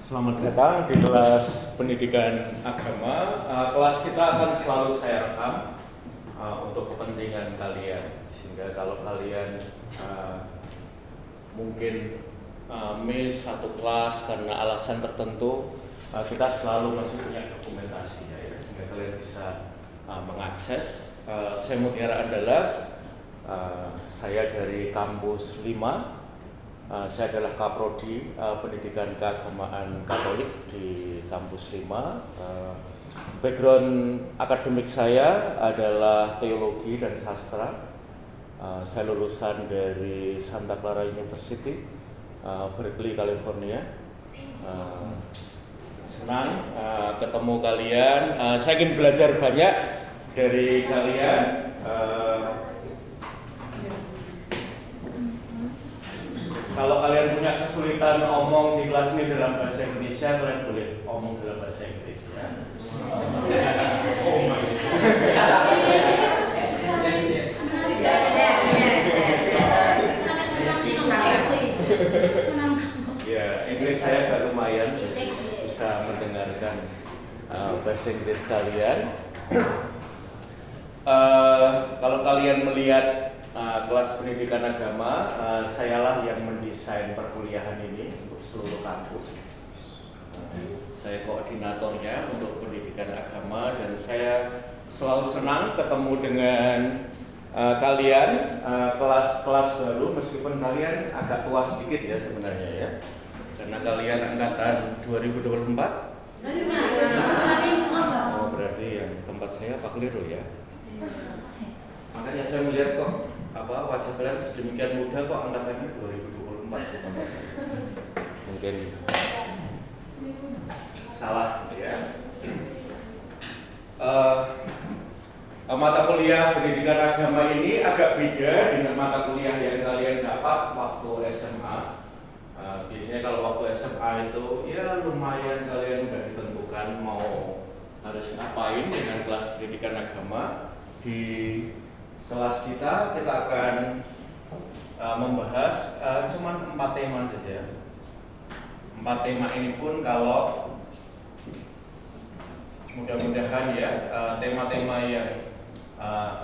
Selamat datang di kelas pendidikan agama. Kelas kita akan selalu saya rekam untuk kepentingan kalian, sehingga kalau kalian mungkin miss satu kelas karena alasan tertentu, kita selalu masih punya dokumentasinya ya, sehingga kalian bisa mengakses. Saya Mutiara Andalas, saya dari kampus 5. Saya adalah Kaprodi Pendidikan Keagamaan Katolik di kampus 5. Background akademik saya adalah teologi dan sastra. Saya lulusan dari Santa Clara University, Berkeley, California. Senang ketemu kalian. Saya ingin belajar banyak dari kalian. Kalau kalian punya kesulitan omong di kelas ini dalam bahasa Indonesia, kalian boleh omong dalam bahasa Inggris ya. Ya, Inggris saya agak lumayan, bisa mendengarkan bahasa Inggris kalian. Kalau kalian melihat kelas pendidikan agama, sayalah yang mendesain perkuliahan ini untuk seluruh kampus. Saya koordinatornya untuk pendidikan agama dan saya selalu senang ketemu dengan kalian, kelas-kelas baru, meskipun kalian agak tua sedikit ya sebenarnya ya, karena kalian angkatan 2024. Oh, berarti yang tempat saya Pak keliru ya. Makanya saya melihat kok wajah kalian sedemikian muda kok angkatannya 2024 di tempat saya. Mungkin salah ya. Mata kuliah pendidikan agama ini agak beda dengan mata kuliah yang kalian dapat waktu SMA. Biasanya kalau waktu SMA itu ya lumayan kalian udah ditentukan mau harus ngapain dengan kelas pendidikan agama. Di kelas kita akan membahas cuman 4 tema saja. 4 tema ini pun kalau mudah-mudahan ya tema-tema yang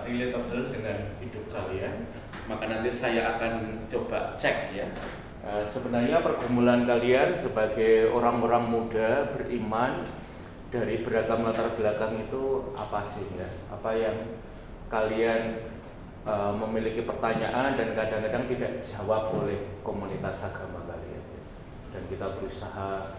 relatable dengan hidup kalian, maka nanti saya akan coba cek ya. Sebenarnya pergumulan kalian sebagai orang-orang muda beriman dari beragam latar belakang itu apa sih ya? Apa yang kalian memiliki pertanyaan dan kadang-kadang tidak dijawab oleh komunitas agama kalian, dan kita berusaha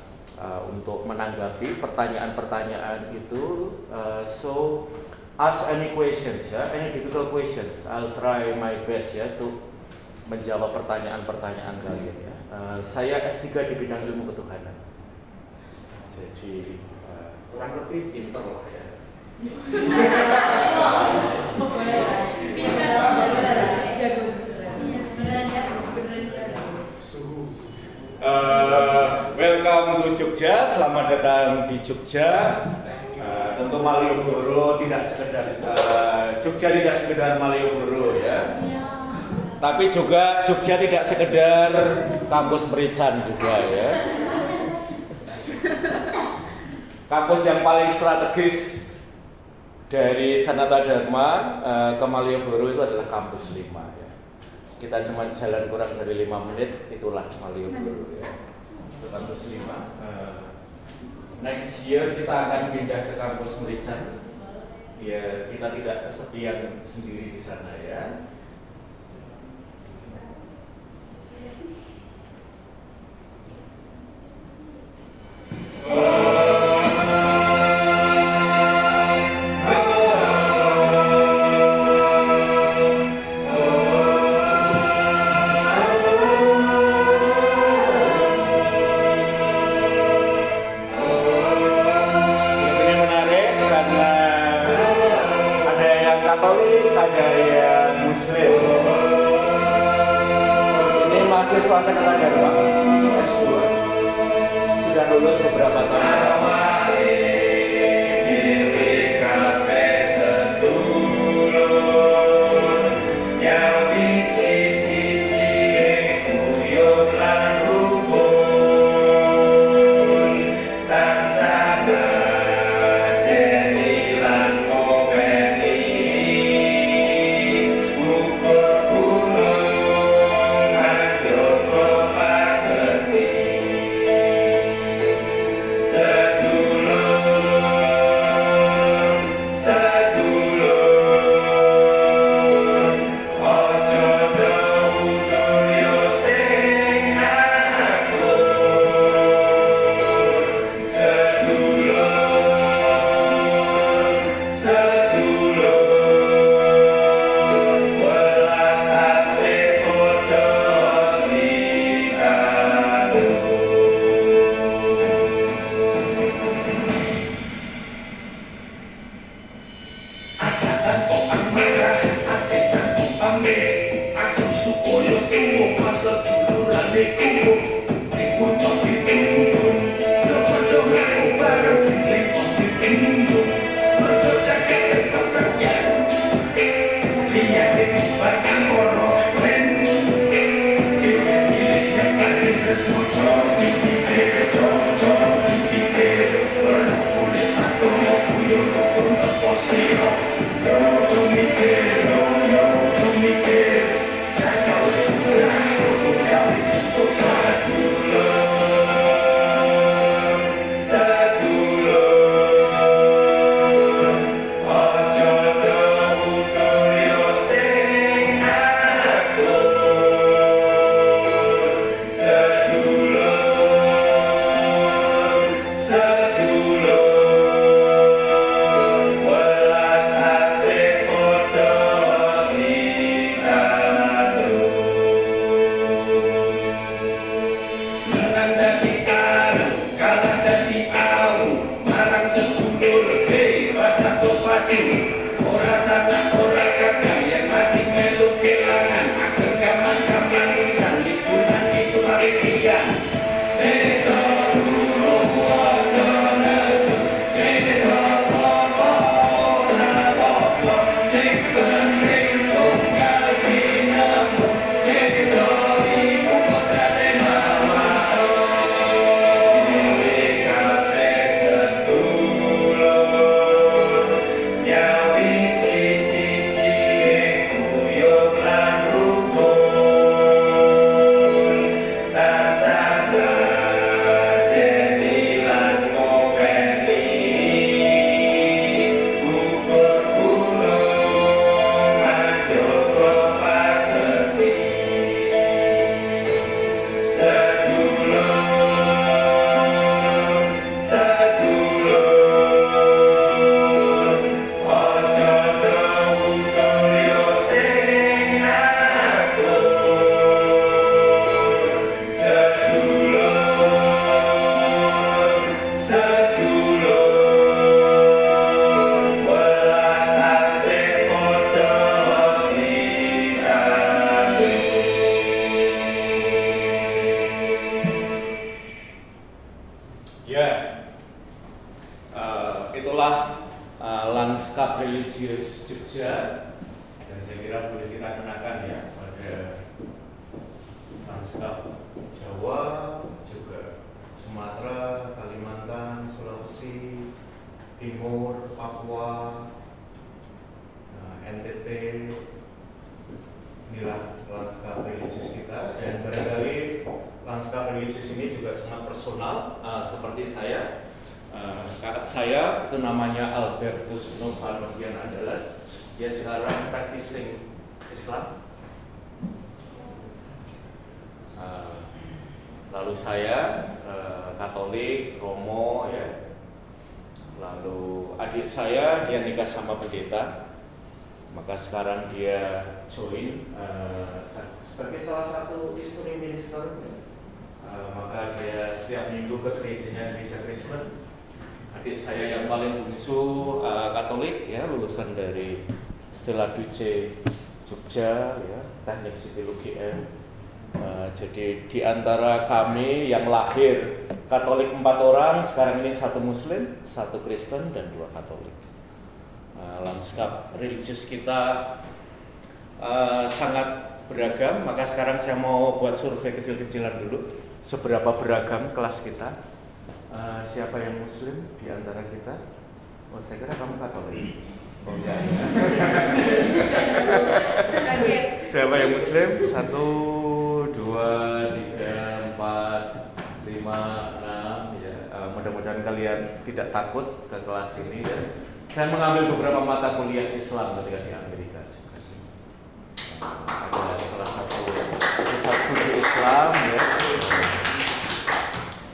untuk menanggapi pertanyaan-pertanyaan itu. So ask any questions ya, any difficult questions. I'll try my best ya untuk menjawab pertanyaan-pertanyaan kalian ya. Saya S3 di bidang ilmu ketuhanan, jadi kurang lebih pinter lah ya. Welcome to Jogja, selamat datang di Jogja. Tentu Malioboro tidak sekedar Jogja tidak sekedar Malioboro ya. Tapi juga Jogja tidak sekedar kampus Merican juga ya. Kampus yang paling strategis dari Sanata Dharma ke Malioboro itu adalah kampus 5 ya. Kita cuma jalan kurang dari 5 menit, itulah Malioboro ya. Itu kampus 5. Next year kita akan pindah ke kampus Merican. Ya, kita tidak kesepian sendiri di sana ya. Mahasiswa Sanata Dharma S2 sudah lulus beberapa tahun. Lanskap religius Jogja, dan saya kira boleh kita kenakan ya pada lanskap Jawa, juga Sumatera, Kalimantan, Sulawesi, Timur, Papua, NTT. Inilah lanskap religius kita, dan barangkali lanskap religius ini juga sangat personal, seperti saya. Kakak saya itu namanya Albertus Novanovian Andalas. Dia sekarang practicing Islam. Lalu saya Katolik, Romo ya. Lalu adik saya dia nikah sama pendeta. Maka sekarang dia join sebagai salah satu istri minister. Maka dia setiap minggu ke gerejanya, gereja Kristen. Adik saya yang paling bungsu Katolik ya, lulusan dari Stella Duce Jogja ya, Teknik Sipil UGM. Jadi di antara kami yang lahir Katolik 4 orang, sekarang ini 1 Muslim, 1 Kristen dan 2 Katolik. Lanskap religius kita sangat beragam, maka sekarang saya mau buat survei kecil-kecilan dulu. Seberapa beragam kelas kita? Siapa yang Muslim di antara kita? Oh, saya kira kamu Katolik. Oh enggak ya. Siapa yang Muslim? 1, 2, 3, 4, 5, 6 ya. Mudah-mudahan kalian tidak takut ke kelas ini ya. Saya mengambil beberapa mata kuliah Islam ketika di Amerika. Ada salah satu pusat studi Islam ya.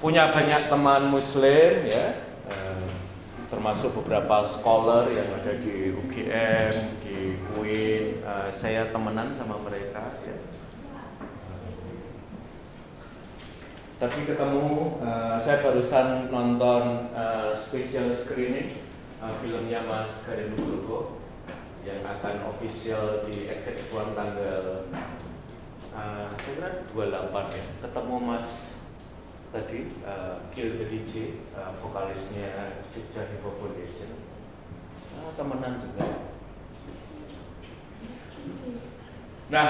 Punya banyak teman Muslim ya, termasuk beberapa scholar yang ada di UGM, di UIN. Saya temenan sama mereka ya. Tapi ketemu, saya barusan nonton special screening filmnya Mas Garin Nugroho yang akan official di XX1 tanggal saya kira 28 ya, ketemu Mas tadi Gil DJ, vokalisnya Jogja Hip Hop Foundation, temenan juga. Nah,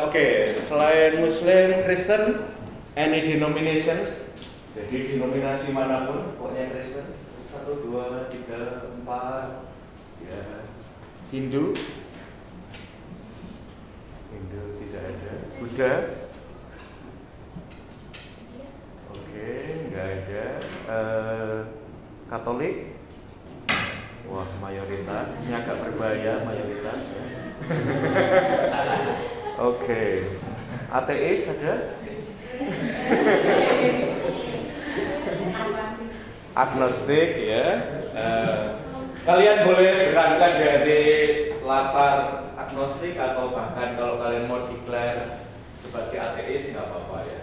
oke, selain Muslim, Kristen, any denominations, jadi denominasi manapun, pokoknya Kristen, 1, 2, 3, 4, ya, Hindu tidak ada, Buddha, oke, nggak ada, Katolik, wah mayoritas, ini agak berbahaya mayoritas. Ya. Oke, ateis ada? Agnostik ya. Kalian boleh berangkat dari latar agnostik atau bahkan kalau kalian mau declare sebagai ateis nggak apa-apa ya.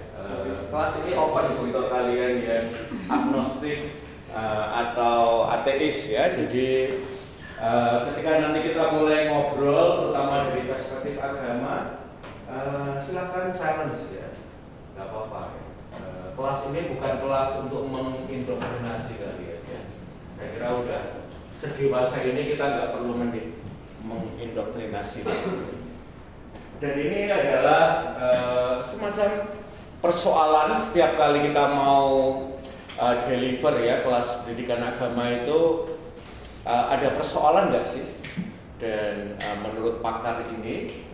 Kelas ini open untuk kalian yang agnostik atau ateis ya. Jadi ketika nanti kita mulai ngobrol terutama dari perspektif agama, silakan challenge ya, nggak apa-apa ya. Kelas ini bukan kelas untuk mengindoktrinasi kalian ya. Saya kira udah sedewasa ini kita nggak perlu mengindoktrinasi. Dan ini adalah semacam persoalan setiap kali kita mau deliver ya kelas pendidikan agama itu. Ada persoalan nggak sih? Dan menurut pakar ini,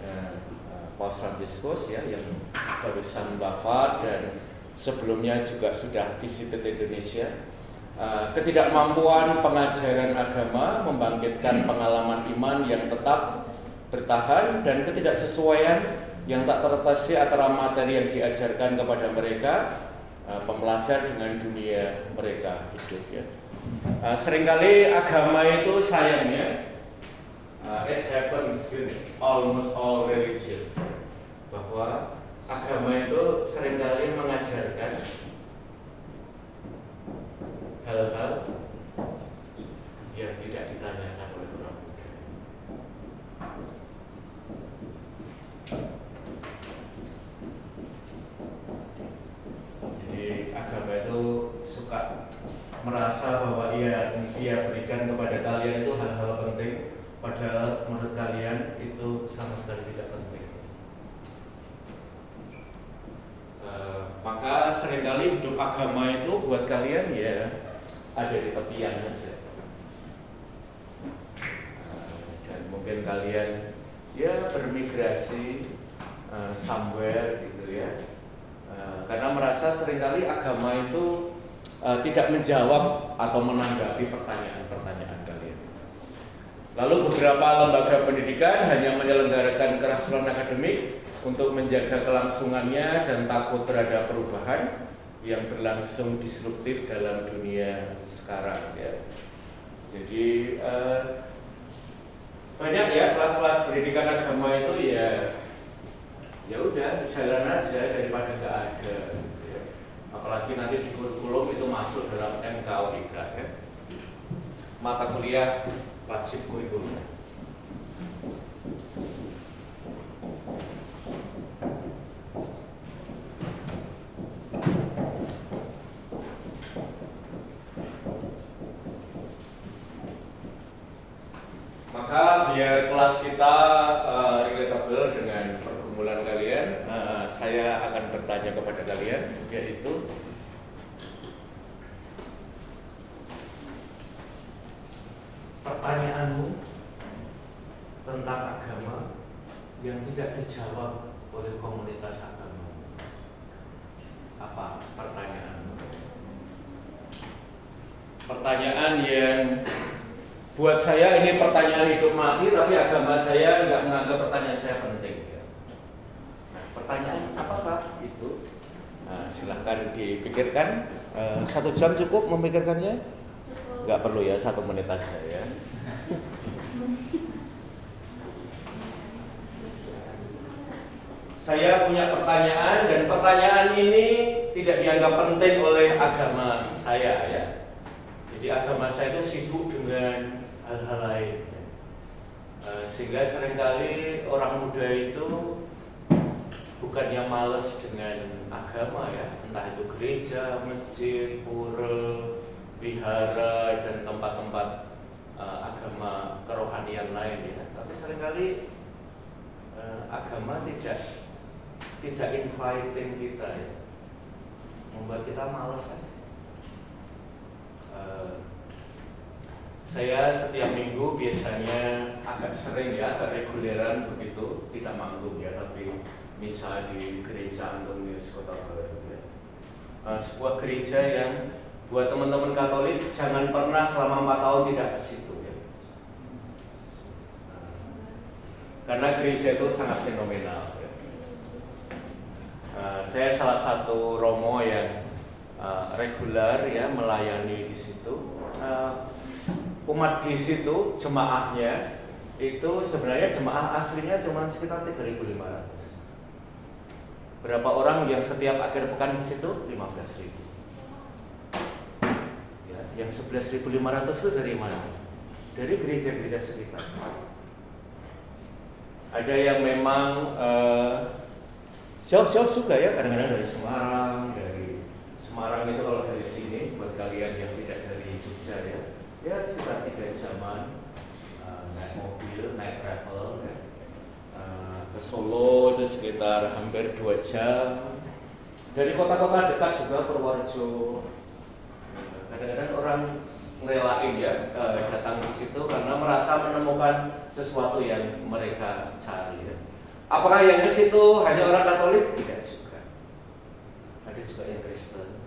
Paus Fransiskus ya yang barusan wafat dan sebelumnya juga sudah visited Indonesia, ketidakmampuan pengajaran agama membangkitkan pengalaman iman yang tetap bertahan dan ketidaksesuaian yang tak teratasi antara materi yang diajarkan kepada mereka, pembelajar dengan dunia mereka hidup ya. Seringkali agama itu sayangnya it happens in almost all religions, bahwa agama itu seringkali mengajarkan hal-hal yang tidak ditanyakan oleh orang muda. Jadi agama itu suka merasa bahwa ia berikan kepada kalian itu hal-hal penting, padahal menurut kalian itu sama sekali tidak penting. Maka seringkali hidup agama itu buat kalian ya ada di tepian saja. Dan mungkin kalian ya bermigrasi somewhere gitu ya, karena merasa seringkali agama itu tidak menjawab atau menanggapi pertanyaan-pertanyaan kalian. Lalu beberapa lembaga pendidikan hanya menyelenggarakan kerasulan akademik untuk menjaga kelangsungannya dan takut terhadap perubahan yang berlangsung disruptif dalam dunia sekarang ya. Jadi banyak ya kelas-kelas pendidikan agama itu ya udah jalan aja daripada nggak ada. Apalagi nanti di kurikulum itu masuk dalam MKUIK ya. Mata kuliah wajib kurikulum. Maka biar kelas kita relatable dengan pergumulan kalian, saya akan bertanya kepada kalian, yaitu pertanyaanmu tentang agama yang tidak dijawab oleh komunitas agama. Apa pertanyaanmu? Pertanyaan yang buat saya ini pertanyaan hidup mati, tapi agama saya nggak menganggap pertanyaan saya penting. Nah, pertanyaan apakah itu? Nah, silahkan dipikirkan. 1 jam cukup memikirkannya? Nggak perlu ya, 1 menit aja ya. Saya punya pertanyaan dan pertanyaan ini tidak dianggap penting oleh agama saya ya. Jadi agama saya itu sibuk dengan hal-hal lain, sehingga seringkali orang muda itu bukannya males dengan agama ya, entah itu gereja, masjid, pura, wihara, dan tempat-tempat agama kerohanian lain ya. Tapi seringkali agama tidak inviting kita ya, membuat kita malas aja. Saya setiap minggu biasanya agak sering ya, agak reguleran begitu, tidak manggung ya, tapi misa di gereja Antonius Kota Baru ya. Sebuah gereja yang buat teman-teman Katolik jangan pernah selama 4 tahun tidak ke situ ya. Karena gereja itu sangat fenomenal ya. Saya salah satu romo yang reguler ya melayani di situ. Umat di situ, jemaahnya itu sebenarnya jemaah aslinya cuma sekitar 3.500. Berapa orang yang setiap akhir pekan ke situ? 15.000. Ya, yang 11.500 itu dari mana? Dari gereja-gereja sekitar. Ada yang memang jauh-jauh juga ya, kadang-kadang dari Semarang. Dari Semarang itu kalau dari sini, buat kalian yang tidak dari Jogja ya sekitar 3 jaman naik mobil, naik travel ya. Ke Solo itu sekitar hampir 2 jam. Dari kota-kota dekat juga, Purworejo. Kadang-kadang orang ngerelain ya datang ke situ karena merasa menemukan sesuatu yang mereka cari ya. Apakah yang ke situ hanya orang Katolik? Tidak juga. Ada juga yang Kristen.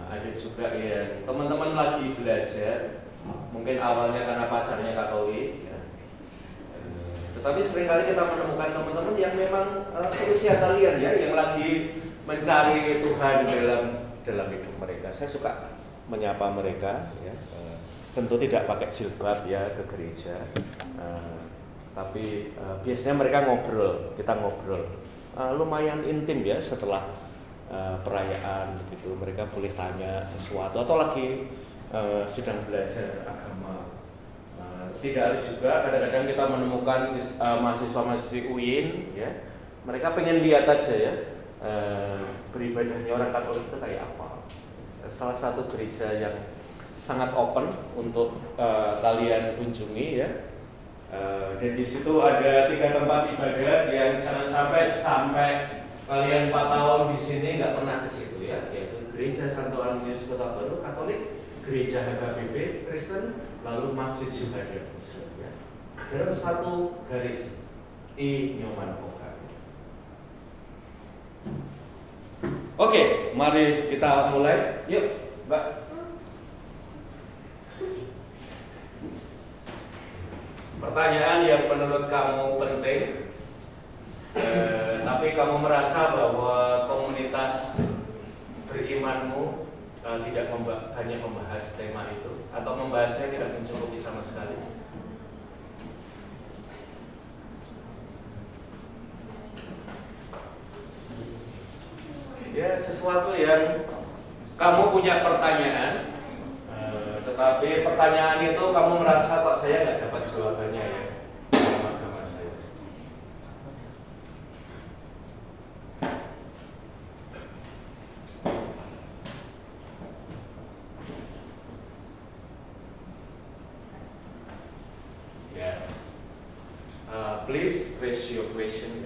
Ada juga yang teman-teman lagi belajar, mungkin awalnya karena pasarnya Katolik ya. Tetapi seringkali kita menemukan teman-teman yang memang seusia kalian ya, yang lagi mencari Tuhan dalam hidup mereka. Saya suka menyapa mereka ya. Tentu tidak pakai jilbab ya ke gereja, tapi biasanya mereka ngobrol, kita ngobrol lumayan intim ya setelah perayaan begitu. Mereka boleh tanya sesuatu atau lagi sedang belajar agama. Tidak harus juga, kadang-kadang kita menemukan mahasiswa-mahasiswi UIN ya, mereka pengen lihat aja ya beribadahnya orang Katolik itu kayak apa. Salah satu gereja yang sangat open untuk kalian kunjungi ya. Dan di situ ada 3 tempat ibadah yang jangan sampai kalian 4 tahun di sini nggak pernah ke situ ya, yaitu Gereja Santo Antonius Kota Baru Katolik, Gereja HKBP Kristen, lalu Masjid Syuhada ya. Dalam satu garis I Nyoman Oka. Oke, mari kita mulai. Yuk, Mbak. Pertanyaan yang menurut kamu penting, tapi kamu merasa bahwa komunitas berimanmu tidak banyak membahas tema itu, atau membahasnya tidak mencukupi sama sekali. Ya, sesuatu yang kamu punya pertanyaan, tetapi pertanyaan itu kamu merasa kok saya nggak dapat jawabannya ya dalam agama saya. Ya, please raise your question.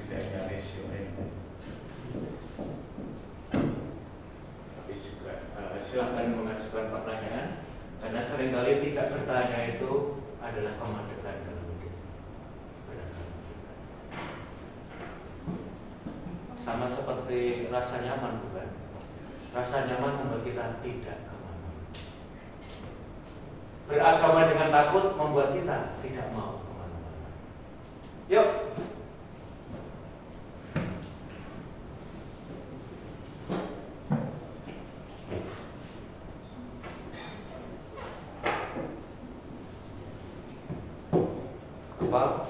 Tidak hanya raise your hand, tapi juga silahkan mengajukan pertanyaan, karena seringkali tidak bertanya itu adalah kemajuan dalam hidup. Sama seperti rasa nyaman, bukan? Rasa nyaman membuat kita tidak kemana-mana. Beragama dengan takut membuat kita tidak mau kemana-mana. Yuk. Apa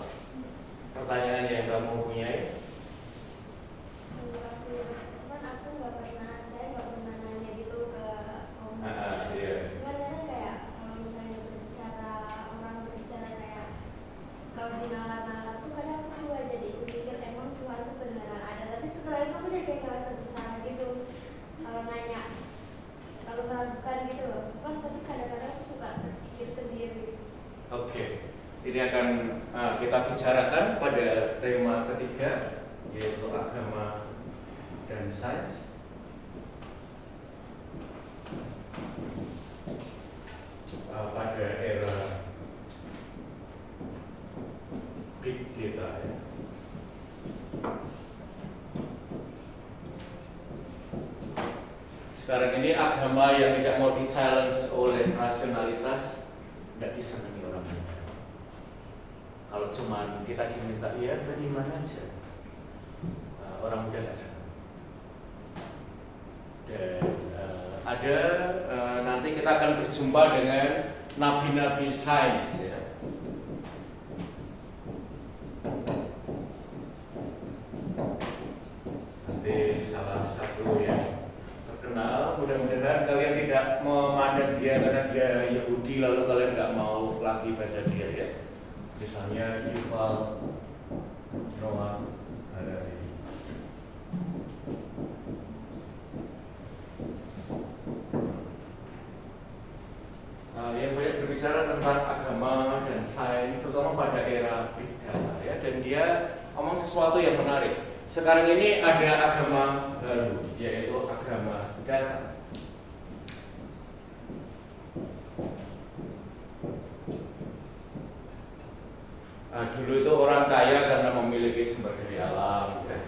pertanyaan yang kamu punya? Cuman aku saya nggak pernah nanya gitu ke om. Iya. Cuman kadang kayak kalau misalnya orang berbicara lagi nalar-nalar tuh kadang aku juga jadi ikut mikir emang Tuhan tuh beneran ada, tapi setelah itu aku jadi kayak ngerasa bersalah gitu kalau nanya, kalau meragukan gitu loh. Cuman tapi kadang-kadang aku suka terpikir sendiri. Oke, ini akan kita bicarakan pada tema ketiga, yaitu agama dan sains. Pada era big data ya. Sekarang ini agama yang tidak mau di-challenge oleh rasionalitas tidak disenangi orang muda. Kalau cuma kita diminta ya beriman aja, orang muda nggak senang. Dan ada nanti kita akan berjumpa dengan nabi-nabi sains ya. Nanti salah satu yang terkenal, mudah-mudahan kalian tidak memandang dia karena dia Yahudi lalu kalian nggak mau lagi baca dia ya. Misalnya Yuval Noah Harari. Yang banyak berbicara tentang agama dan sains, terutama pada era big data ya, dan dia ngomong sesuatu yang menarik. Sekarang ini ada agama baru, yaitu agama data. Dulu itu orang kaya karena memiliki sumber daya alam ya.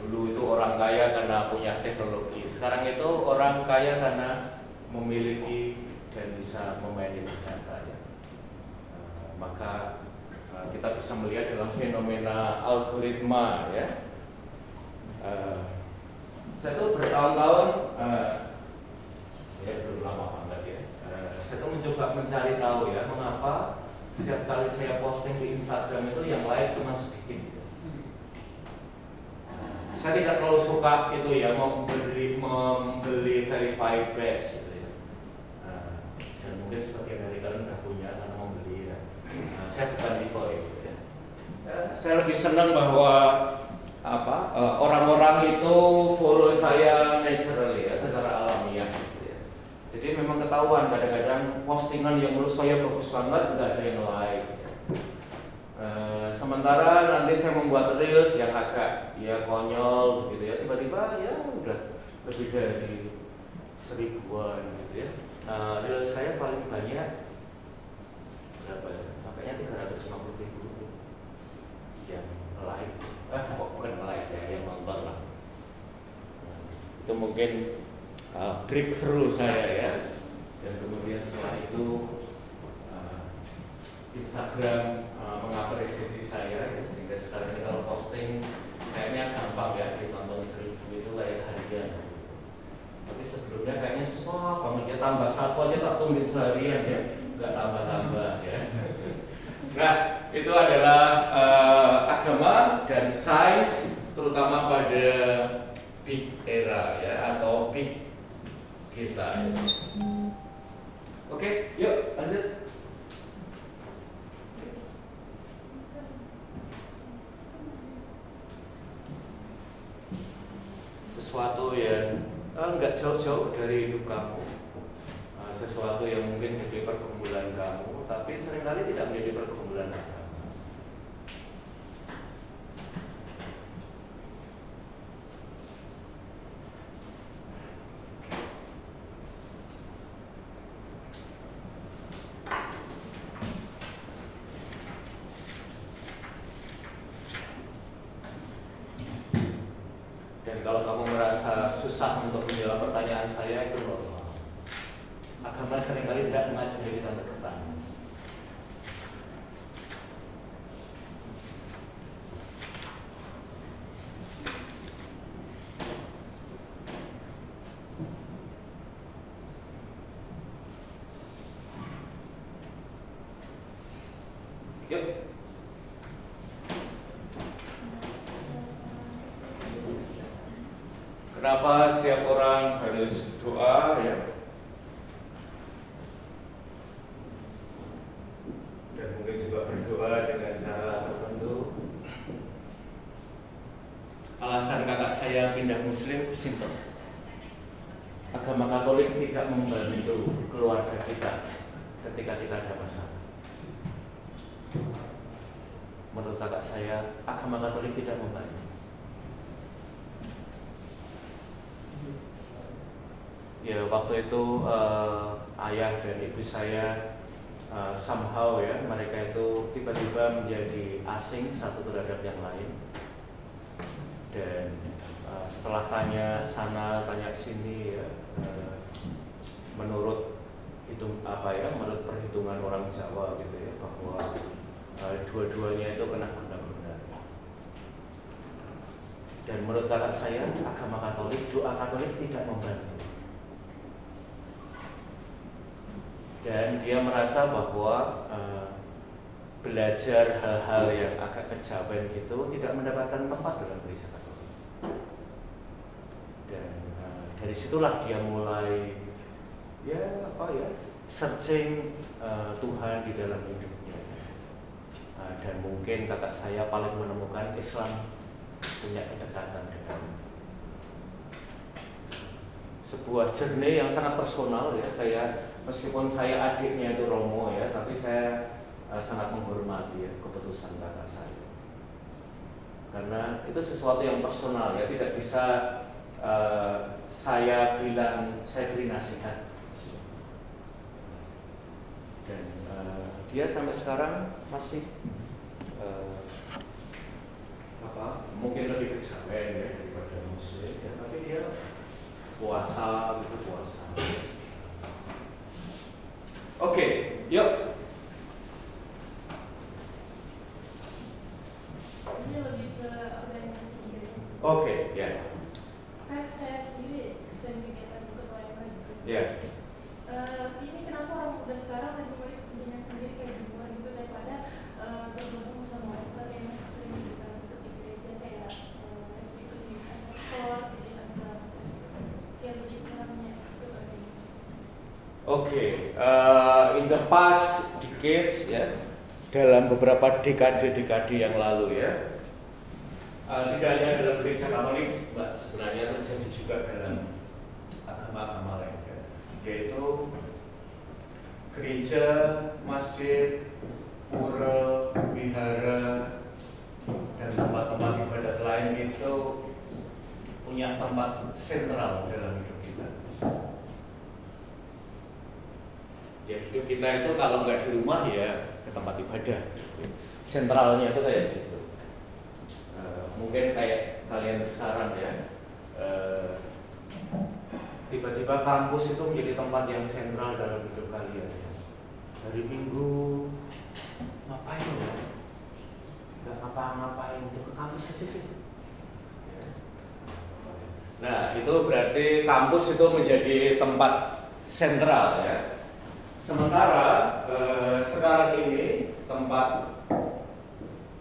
Dulu itu orang kaya karena punya teknologi. Sekarang itu orang kaya karena memiliki dan bisa memanage data ya. Maka kita bisa melihat dalam fenomena algoritma ya. Saya tuh bertahun-tahun ya belum lama banget ya. Saya tuh mencoba mencari tahu ya mengapa setiap kali saya posting di Instagram itu yang like cuma sedikit. Saya tidak terlalu suka itu ya membeli verified badge. Dan mungkin sebagian dari kalian sudah punya karena membeli ya. Saya bukan tipe itu ya. Saya lebih senang bahwa orang-orang itu follow saya naturally ya, secara alamiah gitu ya. Jadi memang ketahuan kadang-kadang postingan yang menurut saya bagus banget nggak ada yang like ya. Sementara nanti saya membuat reels yang agak ya konyol gitu ya, tiba-tiba ya udah lebih dari 1000-an gitu ya. Reels saya paling banyak berapa ya? Makanya 350.000 yang like, bukan like ya, yang nonton lah. Itu mungkin breakthrough saya ya. Dan kemudian setelah itu Instagram mengapresiasi saya ya, sehingga sekarang ini kalau posting kayaknya gampang ya, ditonton 1000 itu like harian. Tapi sebelumnya kayaknya susah banget ya, tambah satu aja tak tungguin seharian ya, nggak tambah-tambah ya. Nah, itu adalah agama dan sains, terutama pada big era ya, atau big data. Ya. Oke, yuk lanjut. Sesuatu yang nggak jauh-jauh dari hidup kamu, sesuatu yang mungkin jadi pergumulan kamu, tapi seringkali tidak menjadi pergumulan kamu. Dan kalau kamu merasa susah untuk menjawab pertanyaan saya, itu normal. Agama seringkali tidak mengajari kita untuk bertanya. Yuk. Kenapa setiap orang harus doa ya? Dan mungkin juga berdoa dengan cara tertentu. Alasan kakak saya pindah Muslim simpel. Agama Katolik tidak membantu keluarga kita ketika kita ada masalah. Menurut kakak saya, agama Katolik tidak membantu. Ya, waktu itu ayah dan ibu saya somehow ya, mereka itu tiba-tiba menjadi asing satu terhadap yang lain. Dan setelah tanya sana tanya sini ya, menurut menurut perhitungan orang Jawa gitu ya, bahwa dua-duanya itu kena guna-guna. Dan menurut kakak saya, agama Katolik, doa Katolik tidak membantu. Dan dia merasa bahwa belajar hal-hal yang agak kejawen gitu tidak mendapatkan tempat dalam gereja Katolik. Dan dari situlah dia mulai searching Tuhan di dalam hidupnya. Dan mungkin kakak saya paling menemukan Islam punya kedekatan dengan sebuah journey yang sangat personal ya. Meskipun saya adiknya itu Romo ya, tapi saya sangat menghormati ya keputusan kakak saya. Karena itu sesuatu yang personal ya, tidak bisa saya beri nasihat. Dan dia sampai sekarang masih mungkin lebih kejawen ya daripada Muslim ya, tapi dia puasa. Oke, yuk. Ini lebih ke organisasi gereja. Oke, ya. Kan saya sendiri sering kegiatan ketua gitu. Ya. Ini kenapa orang muda sekarang lebih baik dengan sendiri kayak di luar gitu daripada bergabung sama orang yang sering kita ikut di gereja kayak ikut di kantor, kegiatan segala macam. Kayak lebih caranya ikut organisasi. Oke, in the past decades ya, dalam beberapa dekade yang lalu ya, tidak hanya dalam gereja Katolik, sebenarnya terjadi juga dalam agama-agama lain ya, yaitu gereja, masjid, pura, wihara, dan tempat-tempat ibadat lain itu punya tempat sentral dalam hidup kita. Ya, hidup kita itu kalau nggak di rumah ya ke tempat ibadah. Sentralnya itu kayak gitu. Mungkin kayak kalian sekarang ya, tiba-tiba kampus itu menjadi tempat yang sentral dalam hidup kalian. Hari Minggu ngapain ya? Nggak ngapa-ngapain, untuk ke kampus aja deh. Nah, itu berarti kampus itu menjadi tempat sentral ya. Sementara sekarang ini tempat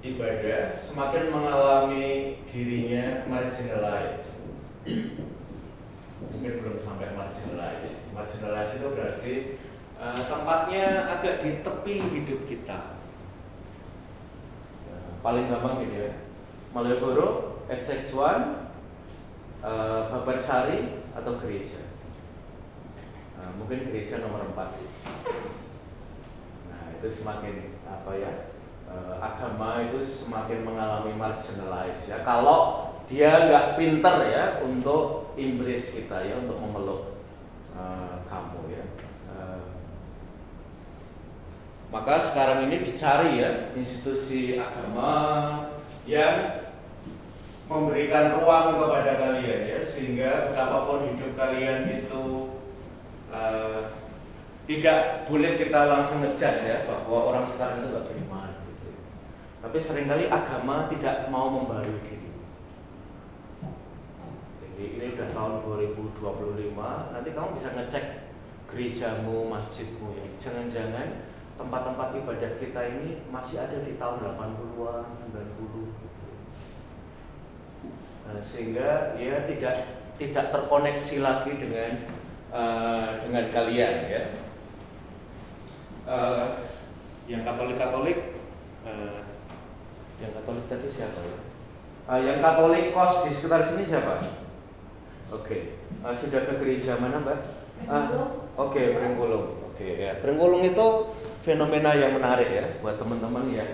ibadah semakin mengalami dirinya marginalized. Mungkin belum sampai marginalized. Marginalized itu berarti tempatnya agak di tepi hidup kita. Paling gampang gitu ya, Malioboro, XX1, Babarsari atau gereja. Mungkin gereja nomor 4 sih. Nah, itu semakin agama itu semakin mengalami marginalized ya. Kalau dia nggak pinter ya untuk embrace kita ya, untuk memeluk kamu ya. Maka sekarang ini dicari ya institusi agama yang memberikan ruang kepada kalian ya, sehingga betapapun hidup kalian itu tidak boleh kita langsung ngejudge ya bahwa orang sekarang itu nggak beriman gitu. Tapi seringkali agama tidak mau membarui diri. Jadi ini udah tahun 2025, nanti kamu bisa ngecek gerejamu, masjidmu ya. Jangan-jangan tempat-tempat ibadat kita ini masih ada di tahun 80-an, 90 gitu. Nah, sehingga ya tidak terkoneksi lagi dengan kalian ya. Yang Katolik Yang Katolik tadi siapa ya? Yang Katolik kos di sekitar sini siapa? Oke. Sudah ke gereja mana, Mbak? Oke, Pringgulung. Oke, ya. Pringgulung itu fenomena yang menarik ya buat teman-teman ya.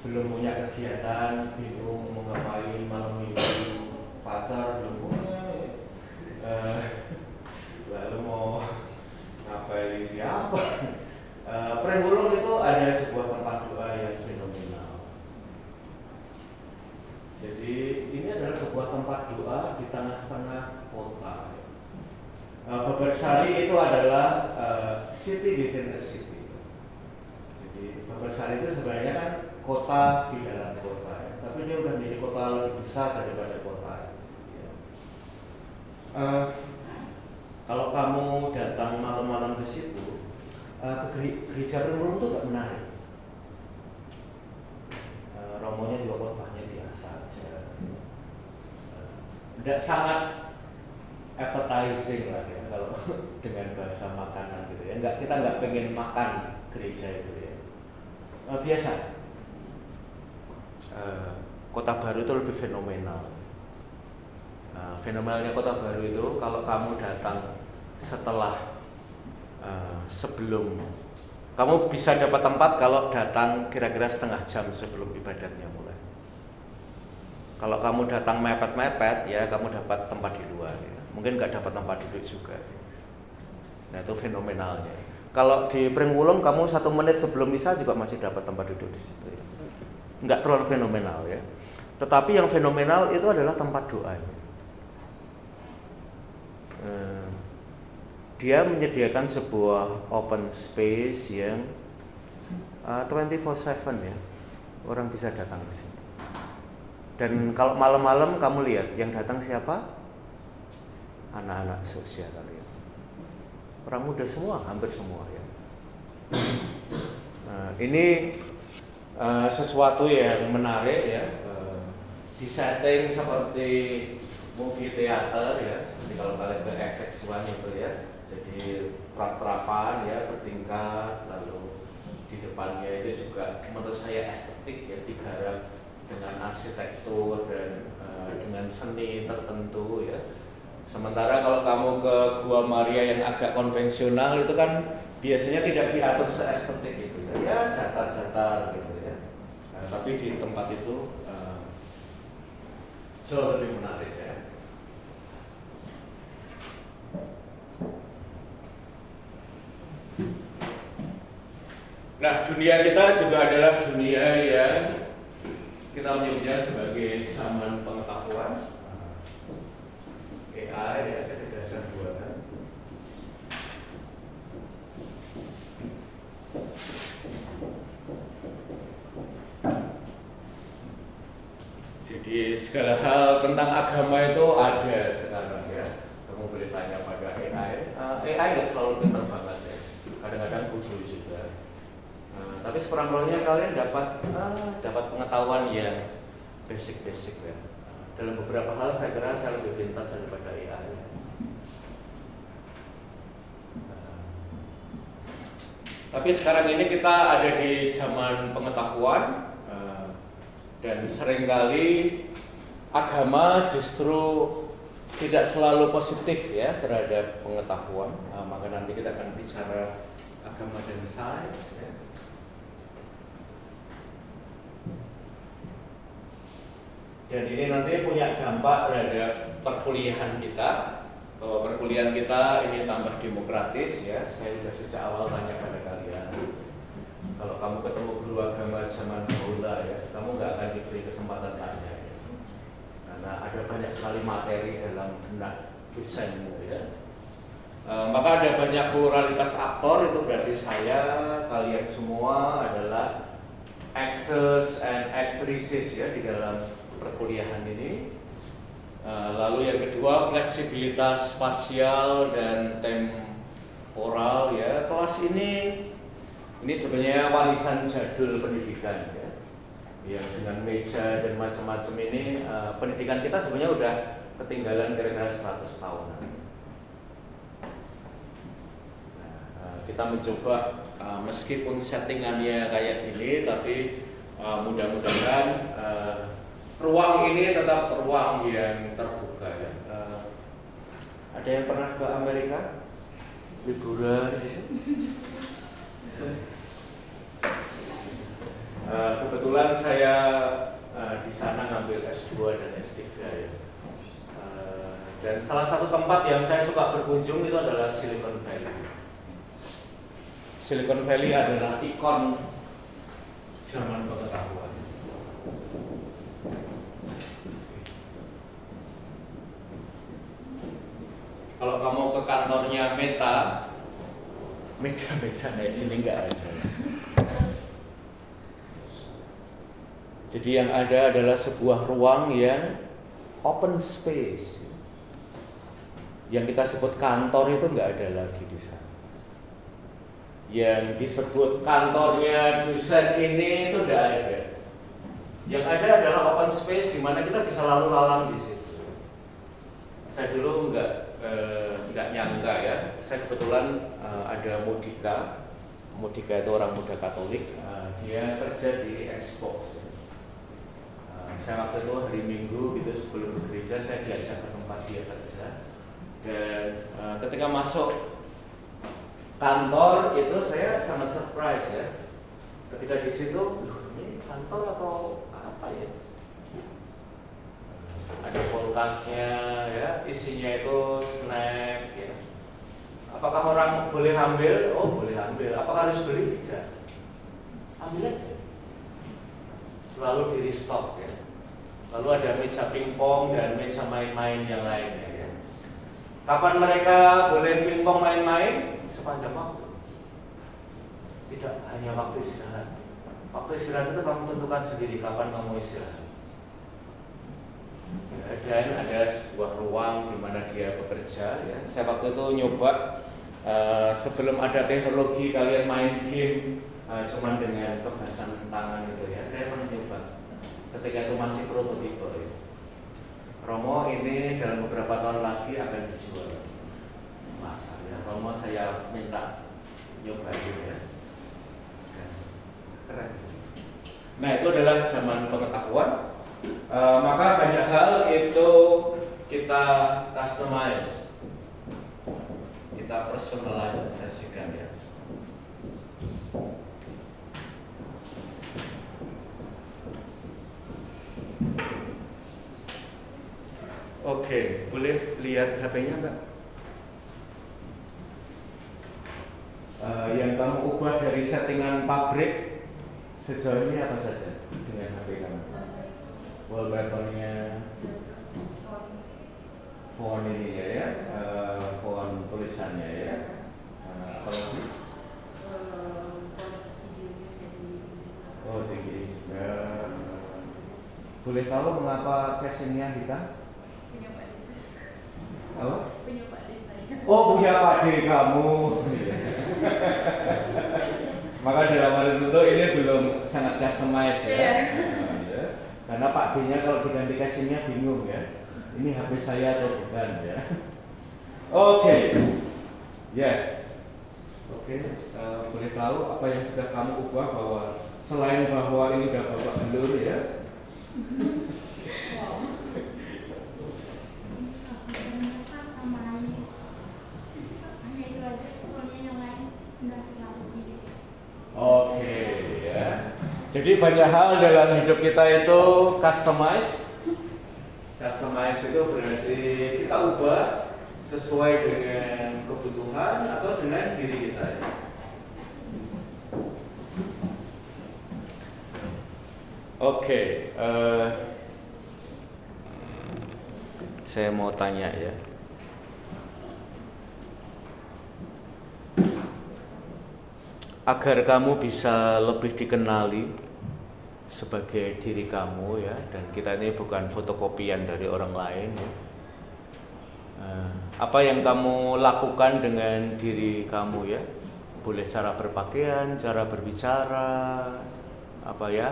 Belum punya kegiatan, bingung mau ngapain malam minggu, pacar belum punya. Lalu mau ngapain siapa? Pringgulung itu ada sebuah tempat doa yang fenomenal. Jadi ini adalah sebuah tempat doa di tengah-tengah kota. Bebersari itu adalah city within a city. Jadi Bebersari itu sebenarnya kan kota di dalam kota, ya. Tapi dia udah menjadi kota lebih besar daripada kota. Ya. Kalau kamu datang malam-malam ke situ, gereja Pringgulung itu gak menarik. Romonya juga khotbahnya biasa aja. Tidak sangat appetizing lah ya kalau dengan bahasa makanan gitu ya. Kita nggak pengen makan gereja itu ya. Biasa. Kota Baru itu lebih fenomenal. Fenomenalnya Kota Baru itu kalau kamu datang setelah sebelum kamu bisa dapat tempat kalau datang kira-kira setengah jam sebelum ibadatnya mulai. Kalau kamu datang mepet-mepet ya kamu dapat tempat di luar ya. Mungkin nggak dapat tempat duduk juga. Nah itu fenomenalnya. Kalau di Pringgulung kamu 1 menit sebelum misa juga masih dapat tempat duduk di situ. Ya. Nggak terlalu fenomenal ya. Tetapi yang fenomenal itu adalah tempat doa. Dia menyediakan sebuah open space yang 24/7 ya. Orang bisa datang ke situ. Dan kalau malam-malam kamu lihat yang datang siapa? Anak-anak sosial kalian. Orang muda semua, hampir semua ya. Ini sesuatu yang menarik ya. Disetting seperti movie theater ya. Jadi kalau kalian ke XX1 itu ya. Jadi trap-trapan ya, bertingkat, lalu di depannya itu juga menurut saya estetik ya, digarap dengan arsitektur dan dengan seni tertentu ya. Sementara kalau kamu ke Gua Maria yang agak konvensional itu kan biasanya tidak diatur se-estetik itu ya, datar-datar gitu ya. Tapi di tempat itu jauh lebih menarik ya. Nah, dunia kita juga adalah dunia yang kita menyebutnya sebagai zaman pengetahuan, AI ya, kecerdasan buatan. Jadi segala hal tentang agama itu ada sekarang ya. Kamu boleh tanya pada AI. AI nggak selalu pintar banget ya. Kadang-kadang bodoh juga. Tapi sekurang-kurangnya kalian dapat pengetahuan yang basic-basic ya. Dalam beberapa hal saya kira saya lebih pintar daripada AI. Tapi sekarang ini kita ada di zaman pengetahuan dan seringkali agama justru tidak selalu positif ya terhadap pengetahuan. Maka nanti kita akan bicara agama dan sains ya. Dan ini nanti punya dampak terhadap perkuliahan kita. Bahwa perkuliahan kita ini tambah demokratis ya. Saya sudah sejak awal tanya pada kalian. Kalau kamu ketemu guru agama zaman bahula ya, kamu nggak akan diberi kesempatan tanya ya. Karena ada banyak sekali materi dalam benak dosenmu ya. Maka ada banyak pluralitas aktor, itu berarti saya, kalian semua adalah actors and actresses ya di dalam perkuliahan ini. Lalu yang kedua fleksibilitas spasial dan temporal ya. Kelas ini sebenarnya warisan jadul pendidikan ya. Yang dengan meja dan macam-macam ini pendidikan kita sebenarnya udah ketinggalan kira-kira 100 tahunan. Kita mencoba meskipun settingannya kayak gini tapi mudah-mudahan ruang ini tetap ruang yang terbuka ya. Ada yang pernah ke Amerika liburan gitu? Kebetulan saya di sana ngambil S2 dan S3 ya. Dan salah satu tempat yang saya suka berkunjung itu adalah Silicon Valley. Silicon Valley adalah ikon zaman pengetahuan. Kalau kamu ke kantornya Meta, meja-meja ini enggak ada. Jadi yang ada adalah sebuah ruang yang open space. Yang kita sebut kantor itu enggak ada lagi di sana. Yang disebut kantornya dosen ini itu enggak ada. Yang ada adalah open space di mana kita bisa lalu lalang di situ. Saya dulu enggak nyangka ya. Saya kebetulan ada Modika. Modika itu orang muda Katolik. Dia kerja di Xbox. Saya waktu itu hari Minggu gitu sebelum ke gereja saya diajak ke tempat dia kerja. Dan ketika masuk kantor itu saya sangat surprise ya. Ketika di situ, ini kantor atau apa ya? Ada kulkasnya ya, isinya itu snack ya. Apakah orang boleh ambil? Oh boleh ambil. Apakah harus beli? Tidak. Ambil aja. Selalu di restock ya. Lalu ada meja pingpong dan meja main-main yang lainnya ya. Kapan mereka boleh pingpong main-main? Sepanjang waktu. Tidak hanya waktu istirahat. Waktu istirahat itu kamu tentukan sendiri kapan kamu istirahat. Ya, dan ada sebuah ruang di mana dia bekerja ya. Saya waktu itu nyoba sebelum ada teknologi kalian main game cuman dengan kebasan tangan itu ya. Saya pernah nyoba. Ketika itu masih prototipe ya. Romo ini dalam beberapa tahun lagi akan dijual. Masa ya, Romo saya minta nyobain ya. Keren. Nah itu adalah zaman pengetahuan. Maka banyak hal itu kita customize, kita personalisasikan ya. Oke, boleh lihat HP-nya Mbak? Yang kamu ubah dari settingan pabrik sejauh ini apa saja dengan HP kamu? Wallpaper-nya, font ini ya, font tulisannya ya. Apa lagi? Oh, tinggi juga. Boleh tahu mengapa casingnya hitam? Punya Pak Desa. Apa? Punya Pak Desa. Oh, punya Pak D kamu. Maka dalam hal itu ini belum sangat customize ya. Ya. Karena Pak D-nya kalau diganti casingnya bingung ya. Ini HP saya atau bukan ya. Oke. Ya. Oke. Boleh tahu apa yang sudah kamu ubah bahwa selain bahwa ini udah bapak belur ya. Oke ya. Jadi banyak hal dalam hidup kita itu customize. Customize itu berarti kita ubah sesuai dengan kebutuhan atau dengan diri kita ya. Oke, saya mau tanya ya. Agar kamu bisa lebih dikenali sebagai diri kamu ya, dan kita ini bukan fotokopian dari orang lain ya. Apa yang kamu lakukan dengan diri kamu ya? Boleh cara berpakaian, cara berbicara, apa ya,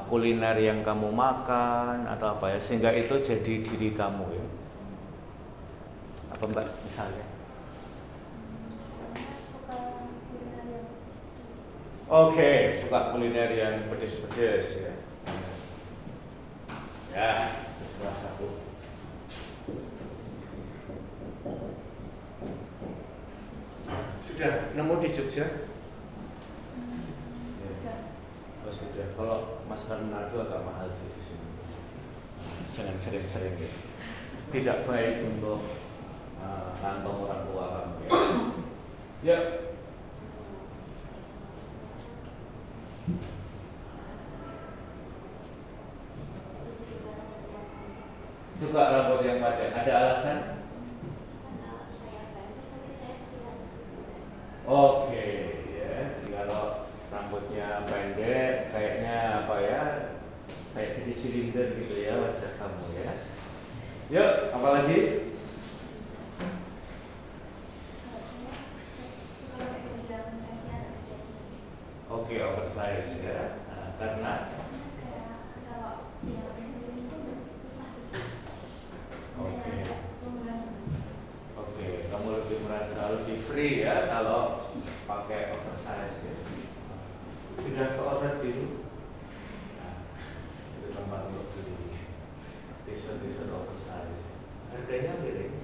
kuliner yang kamu makan atau apa ya, sehingga itu jadi diri kamu ya. Apa Mbak misalnya? Oke, suka kuliner yang pedes-pedes ya. Ya, itu salah satu. Sudah nemu di Jogja? Ya. Oh sudah. Kalau masakan Manado agak mahal sih di sini. Jangan sering-sering ya. Tidak baik untuk kantong orang tua kamu ya. Ya. Suka rambut yang panjang. Ada alasan? Oke, ya. Jadi kalau rambutnya pendek, kayaknya apa ya? Kayak jadi silinder gitu ya wajah kamu ya. Yuk, apa lagi? Oke, oversize ya. Nah, karena Oke, kamu lebih merasa lebih free ya kalau pakai oversize ya. Sudah ke order dulu? Nah, itu tempat untuk beli t-shirt oversize. Harganya miring.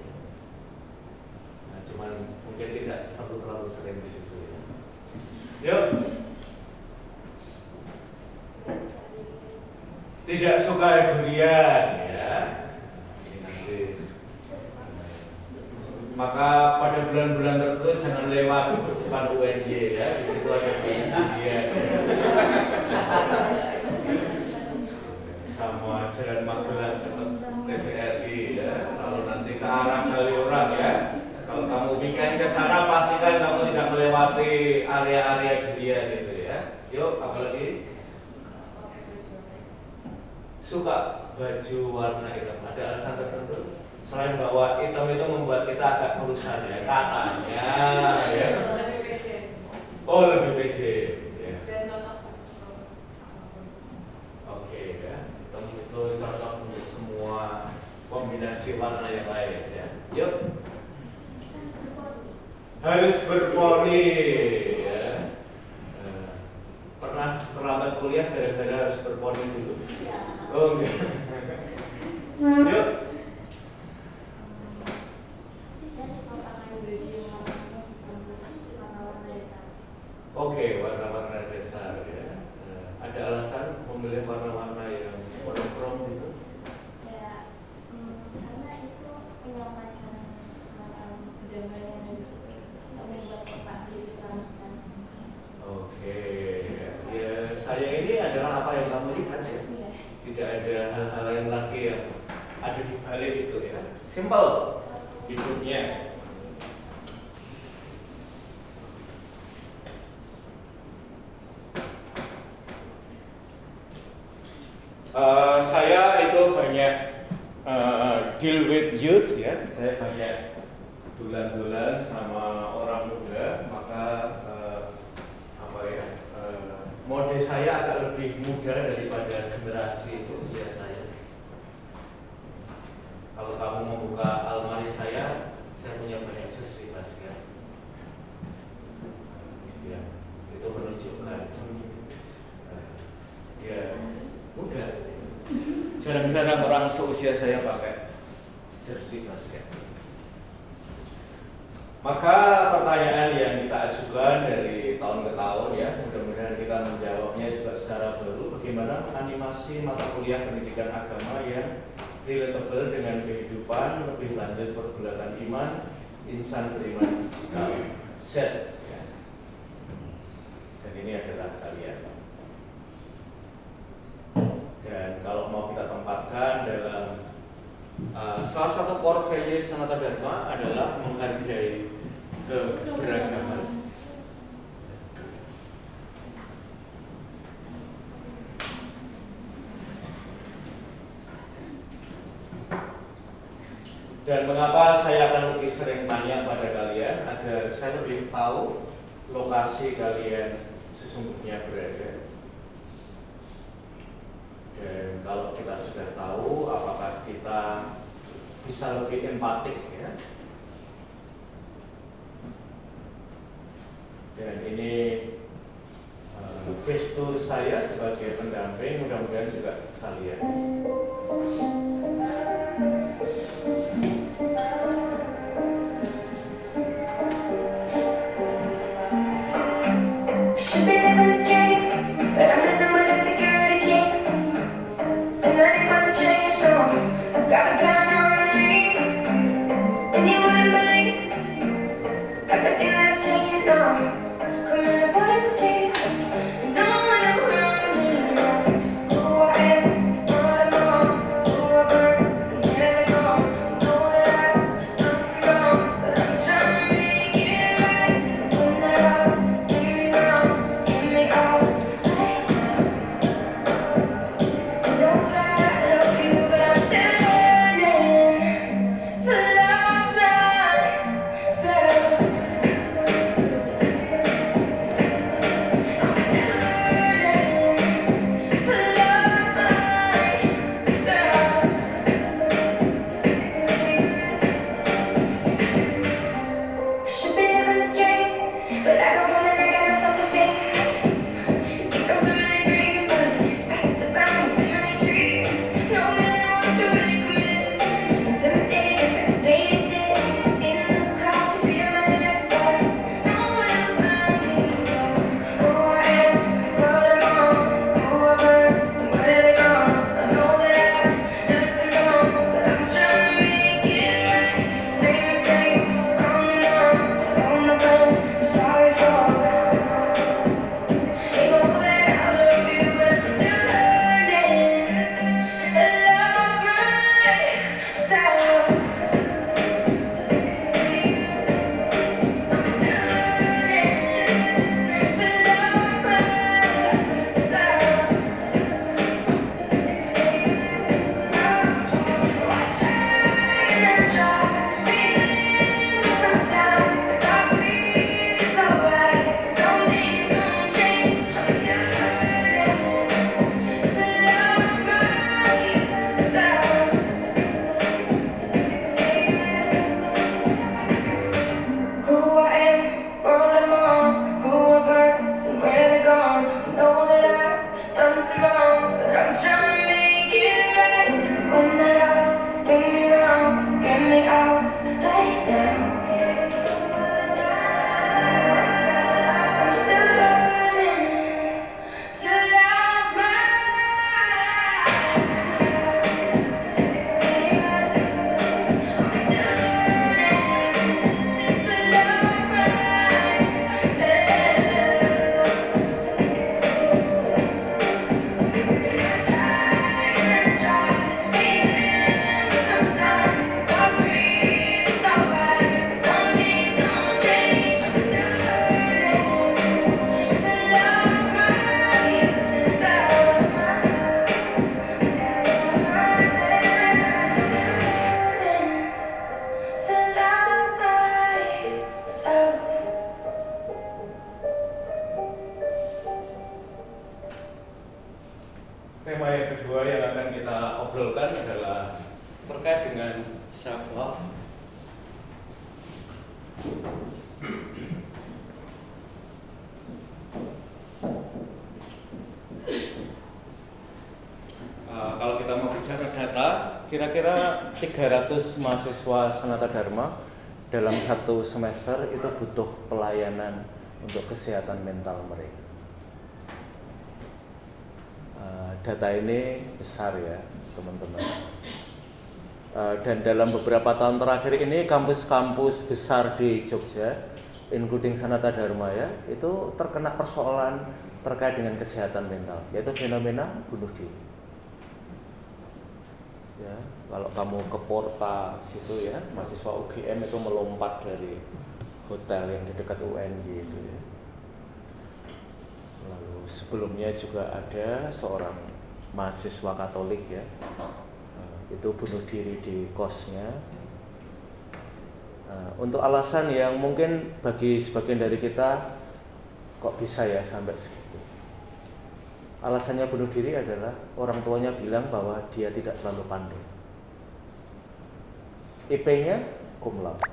Nah, cuman mungkin tidak perlu terlalu sering di situ ya. Yuk. Tidak suka durian ya. Ini nanti. Maka pada bulan-bulan tertentu jangan lewat depan UNY ya. Di situ ada durian. Sama Jalan Magelang TVRI ya. Kalau nanti ke arah Kaliurang ya. Kalau kamu weekend ke sana pastikan kamu tidak melewati area-area durian gitu ya. Yuk, apa lagi? Suka baju warna hitam. Ada alasan tertentu? Selain bahwa hitam itu membuat kita agak perusahaan ya, katanya ya. Oh, lebih pede ya. Oke ya, hitam itu cocok untuk semua kombinasi warna yang lain ya. Yuk. Harus berpori ya. Pernah terlambat kuliah gara-gara harus berpori dulu? Oh enggak. Yuk. Oke, warna-warna dasar ya. Ada alasan memilih warna-warna yang monokrom itu? Ya, karena itu menyampaikan semacam kedamaian dan membuat kotak bisa. Oke, ya saya ini adalah apa yang kamu lihat ya. Tidak ada hal-hal lain lagi yang ada di balik itu ya. Simple hidupnya. Saya itu banyak deal with youth ya. Saya banyak bulan-bulan sama orang muda, maka mode saya agak lebih muda daripada generasi seusia saya. Kalau kamu membuka almari saya punya banyak jersey basket. Ya, itu menunjukkan ya muda. Jarang-jarang orang seusia saya pakai jersey basket. Maka pertanyaan yang kita ajukan dari tahun ke tahun ya, mudah-mudahan kita menjawabnya juga secara baru. Bagaimana menganimasi mata kuliah pendidikan agama yang relatable dengan kehidupan, lebih lanjut pergulatan iman, insan beriman digital, set ya. Dan ini adalah kalian. Dan kalau mau kita tempatkan dalam salah satu core value Sanata Dharma adalah menghargai keberagaman. Dan mengapa saya akan lebih sering tanya pada kalian agar saya lebih tahu lokasi kalian sesungguhnya berada. Dan kalau kita sudah tahu, apakah kita bisa lebih empatik ya. Dan ini saya sebagai pendamping, mudah-mudahan juga kalian. Should be living the dream, but I'm living with a security key. And that ain't gonna change, no. I got a plan on me, and you wouldn't believe everything that I say, you know. Come in and put it the same. No one around me knows who I am, what I'm on, who I've hurt, and where they go. I know that I've done some wrong, but I'm trying to make it right. Take the one that I've bring me round, give me all I have. I know that I love you, but I'm still learning to love myself. Should be living the dream, but I go home and I got no self-esteem. You think I'm so really green, but it's best around the family tree. No man wants to really commit. Intimidated 'cause I baited shit. In the crowd, you beat my lips, but no one around me knows who I am, what I'm on, who I've hurt, and where they go. I know that I've done some wrong, but I'm trying to make it right. Same mistakes on and on, to all my friends, I'm sorry for. You know that I love you, but I'm still learning to love myself. I'm still learning to love myself. I try and I try to remember sometimes that I breathe, it's alright. Some things won't change. I'm still learning to love myself. Who I am, what I'm on, who I've hurt, and where they're gone. I know that I've done some wrong, but I'm trying to make it right. To the one that I've bring me round, get me out right now. I'm still learning to love myself. I'm still learning to love myself. Tema yang kedua yang akan kita obrolkan adalah terkait dengan self love. Kalau kita mau bicara data, kira-kira 300 mahasiswa Sanata Dharma dalam satu semester itu butuh pelayanan untuk kesehatan mental mereka. Data ini besar ya teman-teman. Dan dalam beberapa tahun terakhir ini kampus-kampus besar di Jogja, including Sanata Dharma ya, itu terkena persoalan terkait dengan kesehatan mental, yaitu fenomena bunuh diri. Ya, kalau kamu ke Porta situ ya, mahasiswa UGM itu melompat dari hotel yang di dekat UNY itu ya. Lalu sebelumnya juga ada seorang mahasiswa Katolik ya, itu bunuh diri di kosnya. Untuk alasan yang mungkin bagi sebagian dari kita kok bisa ya sampai segitu. Alasannya bunuh diri adalah orang tuanya bilang bahwa dia tidak terlalu pandai. IP-nya cum laude.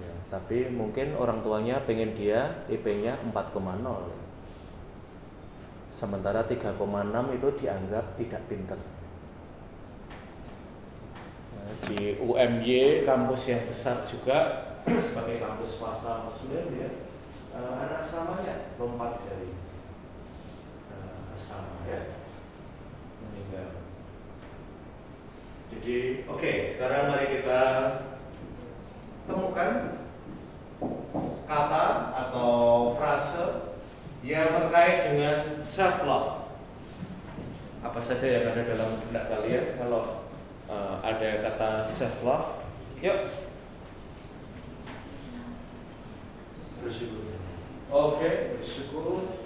Ya, Tapi mungkin orang tuanya pengen dia IP-nya 4,0. Sementara 3,6 itu dianggap tidak pinter. Nah, di UMY, kampus yang besar juga, sebagai kampus swasta muslim ya, anak asramanya lompat dari asrama ya, meninggal. Jadi oke, sekarang mari kita temukan kata atau frase yang terkait dengan self love. Apa saja yang ada dalam benak kalian kalau ada kata self love? Yuk. Bersyukur. Oke, bersyukur.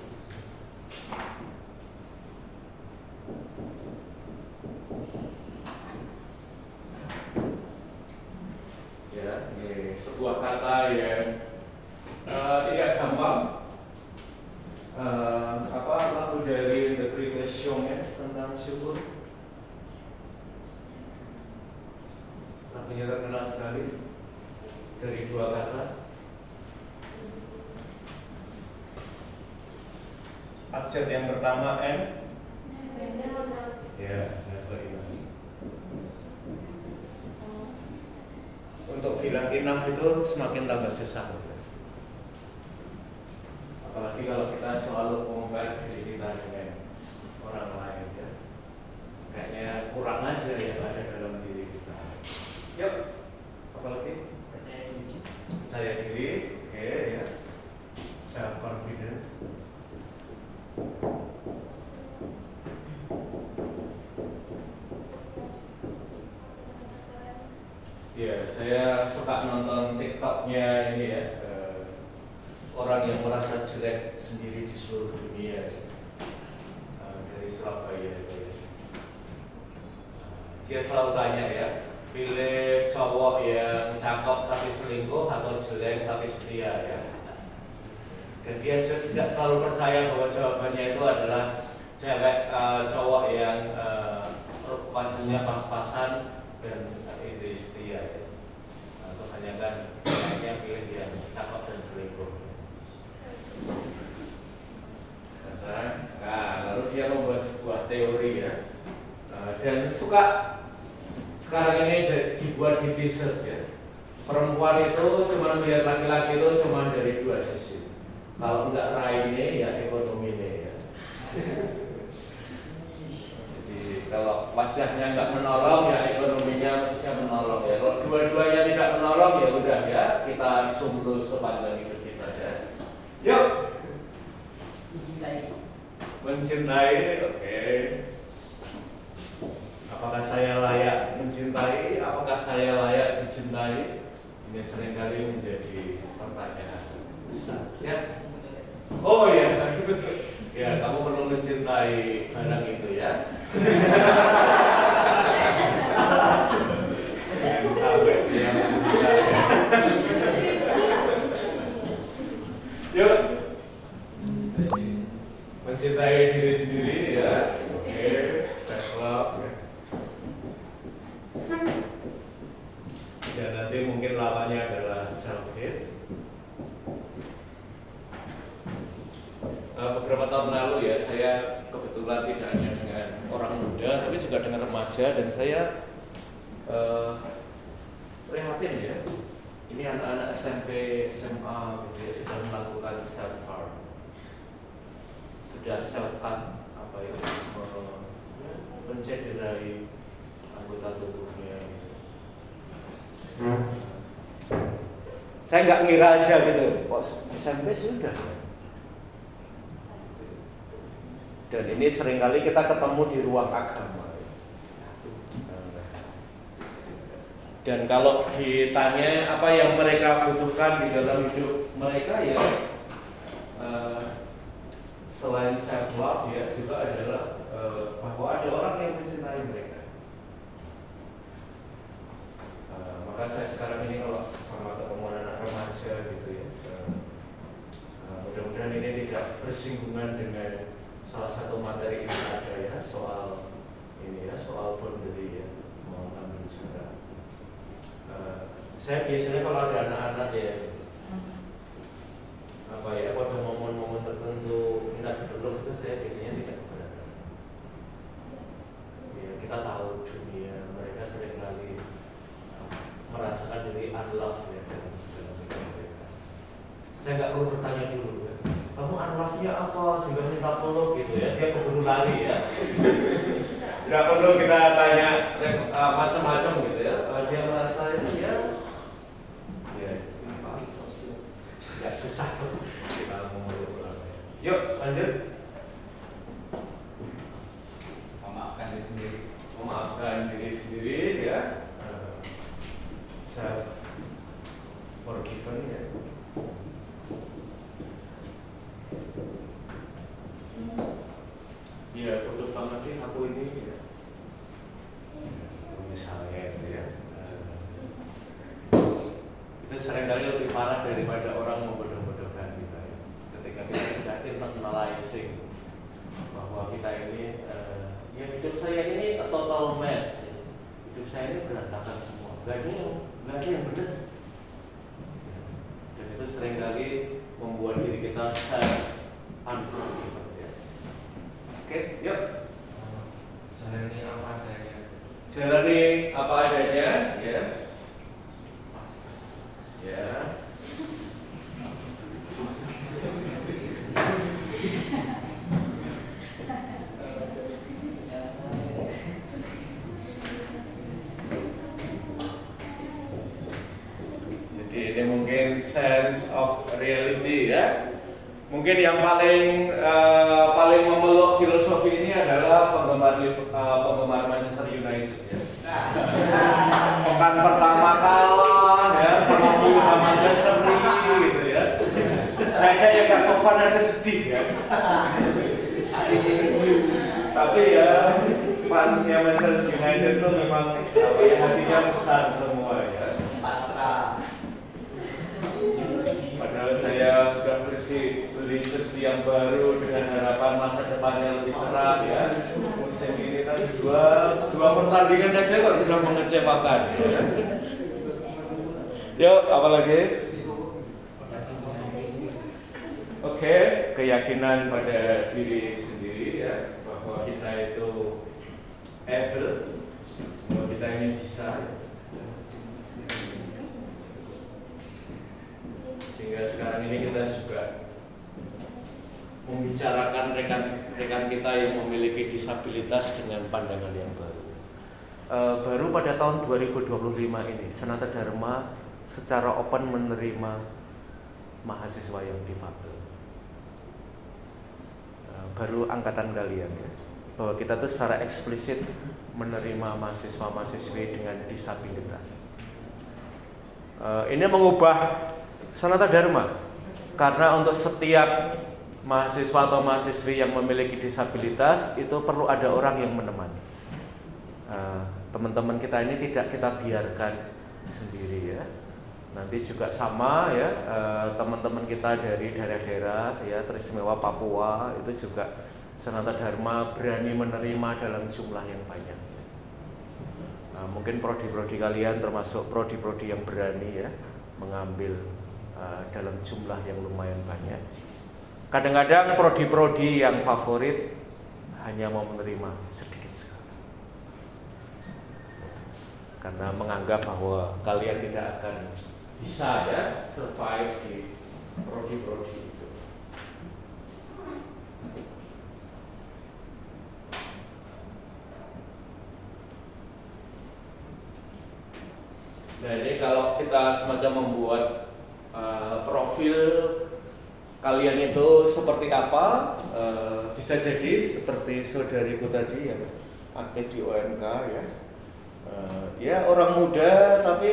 Ya, ini sebuah kata yang tidak gampang. Lagu dari The Greatest Showman tentang syukur. Lagunya terkenal sekali dari dua kata. Abjad yang pertama N. Ya, never enough. Untuk bilang enough itu semakin tambah susah. Apalagi kalau kita selalu compare diri kita dengan orang lain ya. Kayaknya kurang aja yang ada dalam diri kita. Yuk, apalagi? Percaya diri, oke ya. Self confidence. Ya, saya suka nonton TikToknya ini ya. Orang yang merasa jelek sendiri di seluruh dunia dari Surabaya itu. Dia selalu tanya ya, pilih cowok yang cakep tapi selingkuh atau jelek tapi setia ya. Dan dia tidak selalu percaya bahwa jawabannya itu adalah cewek cowok yang wajahnya pas-pasan dan itu setia ya. Kebanyakan kayaknya pilih yang cakep dan selingkuh. Nah, lalu dia membuat sebuah teori ya, dan suka sekarang ini dibuat di t-shirt ya. Perempuan itu cuma melihat laki-laki itu cuma dari dua sisi. Kalau enggak raine ya ekonominya ya. Jadi kalau wajahnya enggak menolong ya ekonominya mestinya menolong ya. Kalau dua-duanya tidak menolong ya udah ya kita jomblo sepanjang hidup kita ya. Yuk. Mencintai, oke. Apakah saya layak mencintai? Apakah saya layak dicintai? Ini seringkali menjadi pertanyaan besar. Ya. Oh ya, ya kamu perlu mencintai barang itu ya. Sampai dia yuk. Mencintai diri sendiri ya, oke, self love ya. Dan nanti mungkin lawannya adalah self hate. Beberapa tahun lalu ya saya kebetulan tidak hanya dengan orang muda tapi juga dengan remaja dan saya prihatin ya. Ini anak-anak SMP, SMA gitu ya sudah melakukan self harm. Sudah self-harm apa ya, mencederai anggota tubuhnya. Saya nggak ngira aja gitu, kok SMP sudah. Dan ini seringkali kita ketemu di ruang agama. Dan kalau ditanya apa yang mereka butuhkan di dalam hidup mereka ya. Selain self love ya juga adalah bahwa ada orang yang mencintai mereka. Maka saya sekarang ini kalau sama ketemu anak remaja gitu ya, mudah-mudahan ini tidak bersinggungan dengan salah satu materi yang ada ya soal ini ya soal boundary ya mau ambil jarak. Saya biasanya kalau ada anak-anak ya apa ya, pada momen-momen tertentu minat bertelur itu saya biasanya tidak keberatan. Ya, kita tahu dunia mereka seringkali merasakan diri unloved ya dalam hidup mereka. Saya nggak perlu bertanya dulu ya, kamu unloved-nya apa sehingga minta peluk gitu ya, dia keburu lari ya. Nggak perlu kita tanya macam-macam gitu ya. Dia merasa itu ya nggak susah tuh kita memeluk orang. Yuk lanjut. Memaafkan diri sendiri. Memaafkan diri sendiri ya. Self forgiven ya. Ya betul banget sih aku ini ya. Misalnya itu ya. Itu seringkali lebih parah daripada orang membodoh-bodohkan kita ya. Ketika kita sudah internalizing bahwa kita ini ya hidup saya ini a total mess ya. Hidup saya ini berantakan semua, gak ada yang benar ya. Dan itu seringkali membuat diri kita self unforgiven ya. Oke, yuk Jalani apa adanya. jalani apa adanya ya. Ya. Jadi ini mungkin sense of reality ya. Mungkin yang paling memeluk filosofi ini adalah penggemar Manchester United ya. Pekan pertama kalah ya sama Fulham Manchester gitu ya. Saya yang gak kefan aja sedih ya. Tapi ya fansnya Manchester United itu memang hatinya besar semua ya. Pasrah. Padahal saya sudah beli jersey yang baru dengan harapan masa depannya lebih cerah ya. Musim ini tadi dua pertandingan aja kok sudah mengecewakan ya. Yuk, apa lagi? Oke, keyakinan pada diri sendiri ya, bahwa kita itu able, bahwa kita ini bisa. Sehingga sekarang ini kita juga membicarakan rekan-rekan kita yang memiliki disabilitas dengan pandangan yang baru. Baru pada tahun 2025 ini, Sanata Dharma secara open menerima mahasiswa yang difabel. Baru angkatan kalian ya, bahwa kita tuh secara eksplisit menerima mahasiswa-mahasiswi dengan disabilitas. Ini mengubah Sanata Dharma, karena untuk setiap mahasiswa atau mahasiswi yang memiliki disabilitas itu perlu ada orang yang menemani. Teman-teman kita ini tidak kita biarkan sendiri ya. Nanti juga sama ya, teman-teman kita dari daerah-daerah ya teristimewa Papua itu juga Sanata Dharma berani menerima dalam jumlah yang banyak. Mungkin prodi-prodi kalian termasuk prodi-prodi yang berani ya mengambil dalam jumlah yang lumayan banyak. Kadang-kadang prodi-prodi yang favorit hanya mau menerima sedikit sekali, karena menganggap bahwa kalian tidak akan bisa ya survive di prodi-prodi itu. Nah ini kalau kita semacam membuat profil kalian itu seperti apa, bisa jadi seperti saudariku tadi yang aktif di ONK ya. Ya orang muda tapi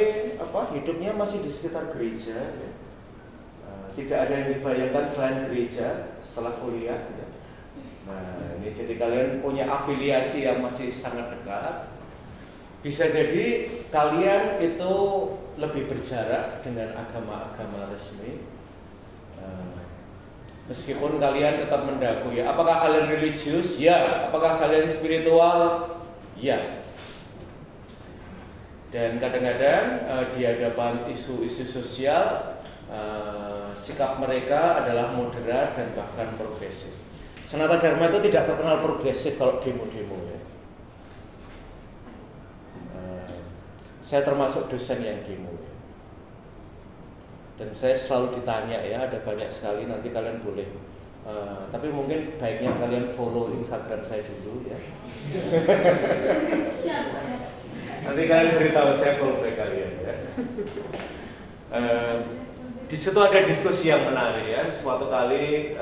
hidupnya masih di sekitar gereja ya. Tidak ada yang dibayangkan selain gereja setelah kuliah ya. Nah ini jadi kalian punya afiliasi yang masih sangat dekat. Bisa jadi kalian itu lebih berjarak dengan agama-agama resmi, meskipun kalian tetap mendaku ya. Apakah kalian religius? Ya. Apakah kalian spiritual? Ya. Dan kadang-kadang di hadapan isu-isu sosial sikap mereka adalah moderat dan bahkan progresif. Sanata Dharma itu tidak terkenal progresif kalau demo-demo ya. Saya termasuk dosen yang demo ya. Dan saya selalu ditanya ya, ada banyak sekali, nanti kalian boleh tapi mungkin baiknya kalian follow Instagram saya dulu ya. Nanti kalian beritahu saya follow back kalian ya. Di situ ada diskusi yang menarik ya. Suatu kali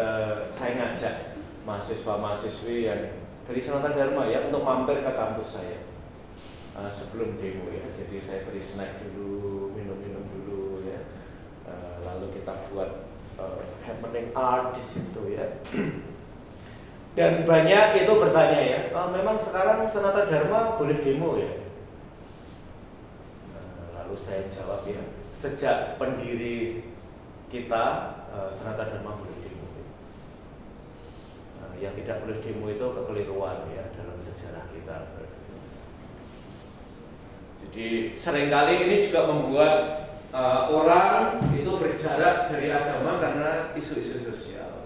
saya ngajak mahasiswa-mahasiswi yang dari Sanata Dharma ya untuk mampir ke kampus saya sebelum demo ya. Jadi saya beri snack dulu, minum-minum dulu ya. Lalu kita buat happening art di situ ya. Dan banyak itu bertanya ya, memang sekarang Sanata Dharma boleh demo ya? Lalu saya jawab ya, sejak pendiri kita Sanata Dharma boleh demo. Yang tidak boleh demo itu kekeliruan ya dalam sejarah kita. Jadi seringkali ini juga membuat orang itu berjarak dari agama karena isu-isu sosial.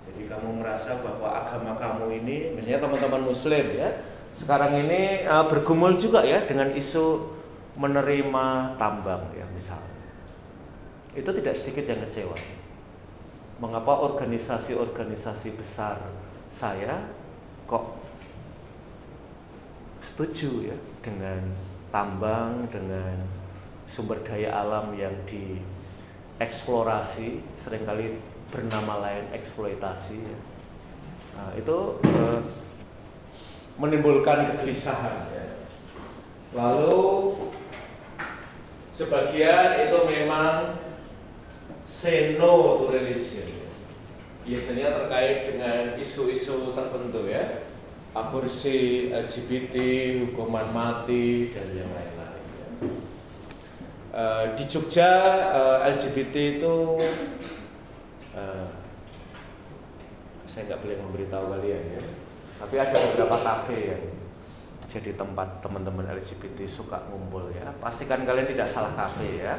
Jadi kamu merasa bahwa agama kamu ini, misalnya teman-teman Muslim ya, sekarang ini bergumul juga ya dengan isu menerima tambang ya misalnya. Itu tidak sedikit yang kecewa. Mengapa organisasi-organisasi besar saya kok setuju ya dengan tambang, dengan sumber daya alam yang dieksplorasi, seringkali bernama lain eksploitasi ya. Itu menimbulkan kegelisahan ya. Lalu sebagian itu memang say no to religion ya. Biasanya terkait dengan isu-isu tertentu ya, aborsi, LGBT, hukuman mati dan yang lain-lain ya. Di Jogja LGBT itu saya nggak boleh memberitahu kalian ya, tapi ada beberapa kafe yang jadi tempat teman-teman LGBT suka ngumpul ya. Pastikan kalian tidak salah kafe ya,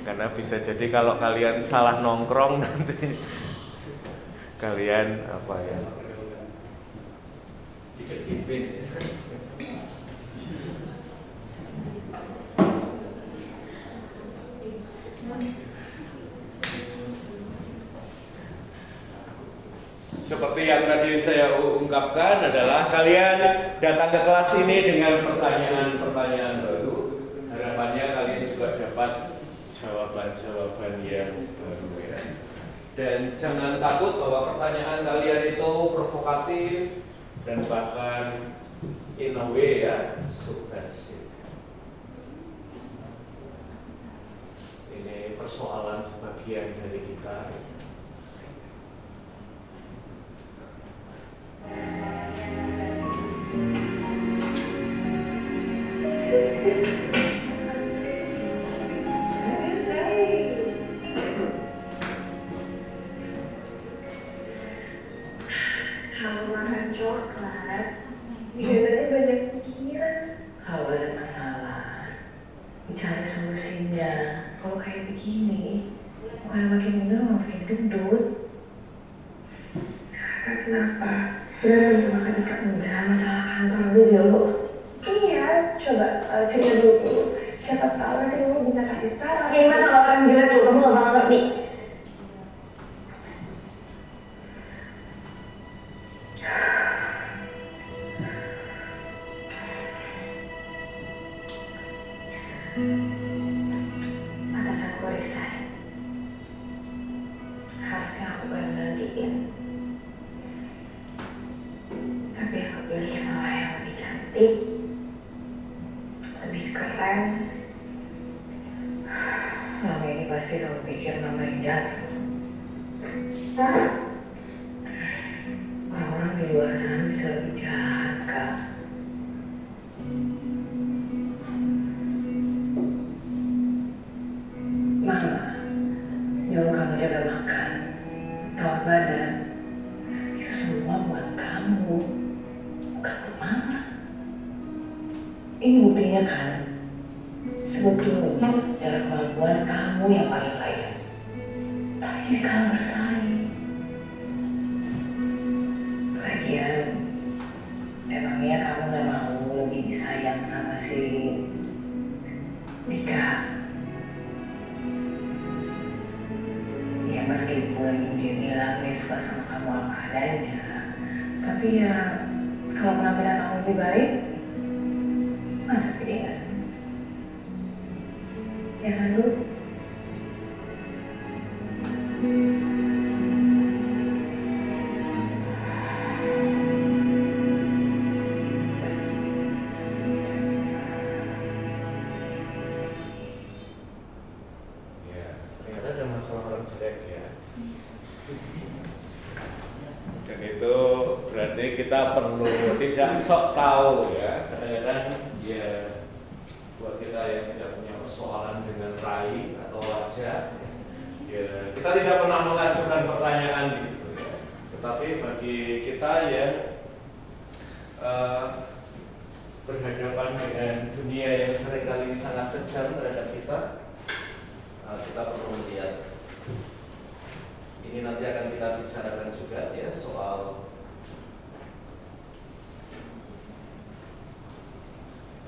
karena bisa jadi kalau kalian salah nongkrong nanti kalian apa ya diketipin. Seperti yang tadi saya ungkapkan adalah kalian datang ke kelas ini dengan pertanyaan-pertanyaan baru. Harapannya kalian juga dapat jawaban-jawaban yang baru ya. Dan jangan takut bahwa pertanyaan kalian itu provokatif dan bahkan in a way ya subversif. Ini persoalan sebagian dari kita. Kalau makan coklat, biasanya banyak pikiran. Kalau ada masalah, dicari solusinya. Kalau kayak begini, bukan makin muda makin gendut. Kenapa? Beneran sama Kak Dika udah masalah kantor dulu. Iya, coba cerita dulu. Siapa tahu nanti kamu bisa kasih saran. Kayak masalah orang jelek dulu, kamu gak bakal ngerti. Atasan gue resign. Harusnya aku pengen gantiin. Tapi yang kepilih malah yang lebih cantik, lebih keren. Selama ini pasti kamu pikir nama yang jahat semua. Orang-orang di luar sana bisa lebih jahat, Kak. Mama nyuruh kamu jaga makan, rawat badan. Itu semua buat kamu, bukan buat Mama. Ini buktinya kan, sebetulnya yang paling layak. Tapi jadi kalah bersaing. Lagian, emangnya kamu gak mau lebih disayang sama si Dika? Ya meskipun dia bilang dia suka sama kamu apa adanya, tapi ya kalau penampilan kamu lebih baik, masa sih dia gak senang? Ya kan, Du? Ya, ternyata ada masalah orang jelek ya. Dan itu berarti kita perlu tidak sok tahu ya. Kadang-kadang ya buat kita yang tidak punya persoalan dengan rai atau wajah, ya kita tidak pernah mengajukan pertanyaan gitu ya. Tetapi bagi kita yang berhadapan dengan dunia yang seringkali sangat kejam terhadap kita, kita perlu melihat. Ini nanti akan kita bicarakan juga ya soal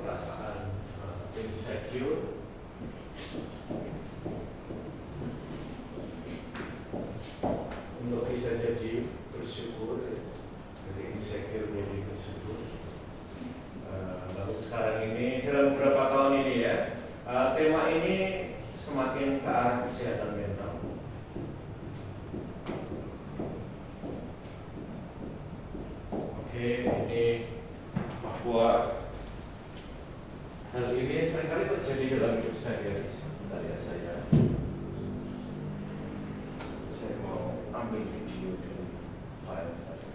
perasaan insecure. Untuk bisa jadi bersyukur, dari insecure menjadi bersyukur. Lalu sekarang ini dalam beberapa tahun ini ya, tema ini semakin ke arah kesehatan mental. Oke, ini bahwa hal ini seringkali terjadi dalam hidup saya. Sebentar ya, saya mau ambil video dari file saya.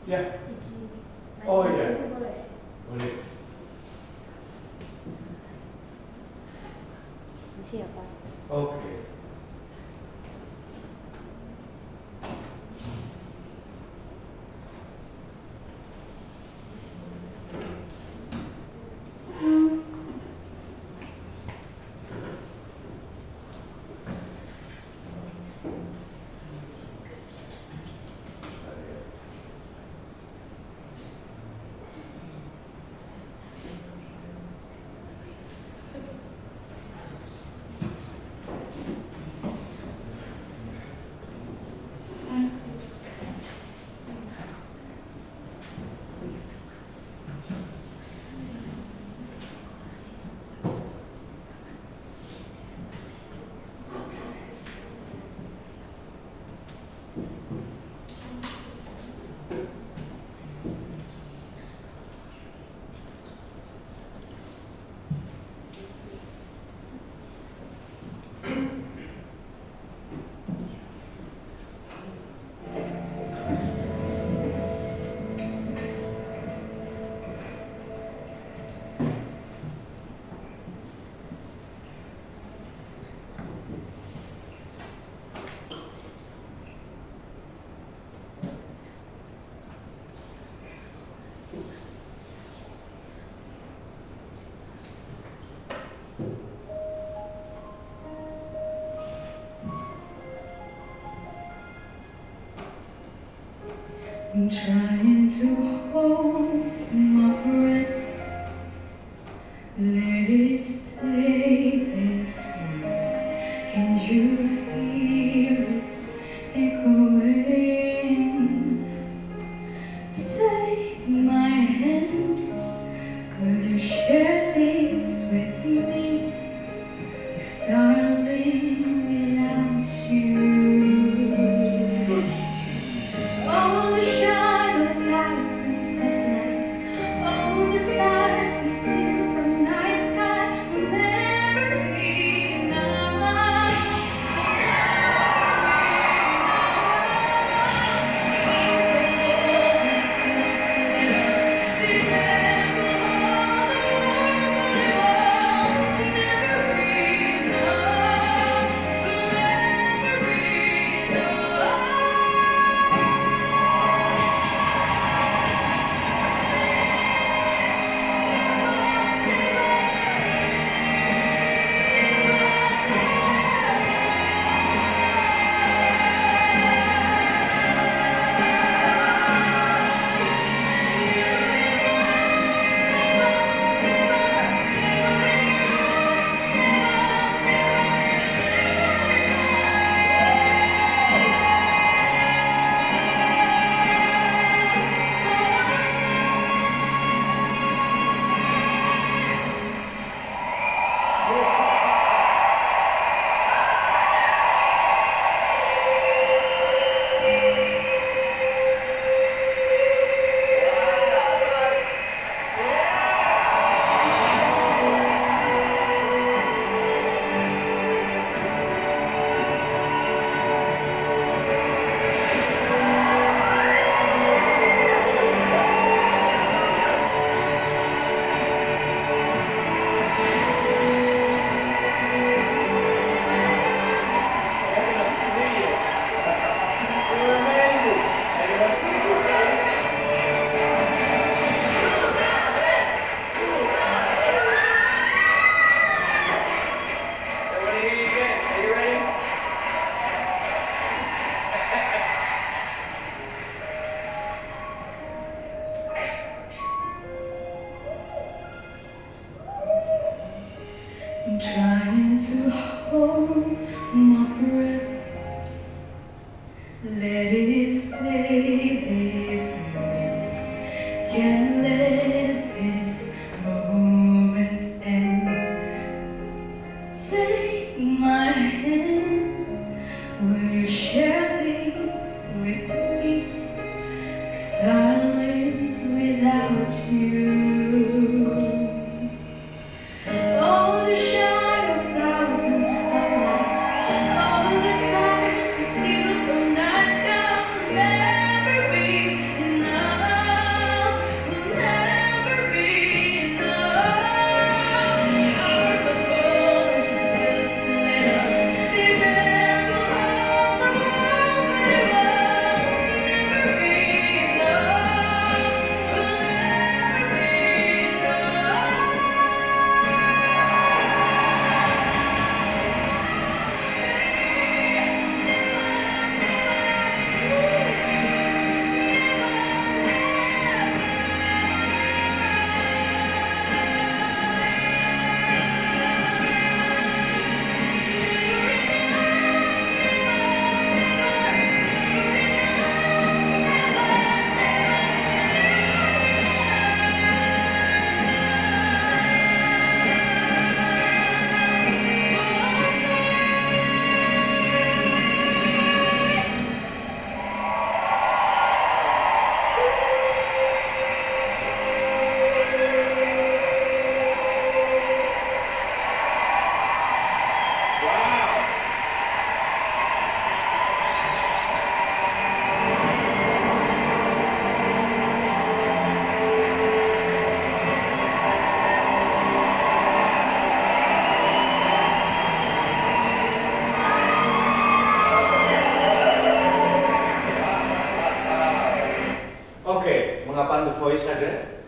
Ya. Oh iya. Boleh. Siapa? Oke. I'm trying to hold my breath, let it stay this way. Can you hear it echoing? Take my hand, will you share this with me? It's darling without you. Oh, the shine of thousands spotlights. Oh, the sky. and to hold my breath. Let it stay this way. Can't let this moment end. Take my hand. Will you share this with me? 'Cause darling, without you, all the shine of thousand spotlights, all the stars we steal from night sky will never be enough, will never be enough. Towers of gold are still to live. These hands will hold the world, but it will never be enough, will never be enough. Oke, mengapa The Voice ada?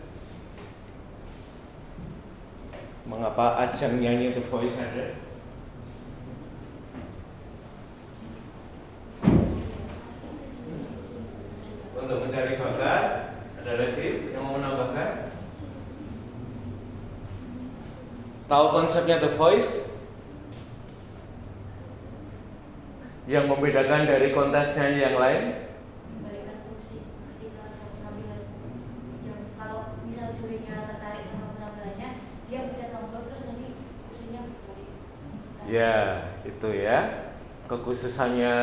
Mengapa ajang nyanyi The Voice ada? Untuk mencari bakat. Ada lagi yang mau menambahkan? Tahu konsepnya The Voice? Yang membedakan dari kontes nyanyi yang lain? Membalikan kursi ketika ada penampilan. Yang kalau misal jurinya tertarik sama penampilannya, dia pencet tombol terus nanti kursinya berbalik. Ya, itu ya. Kekhususannya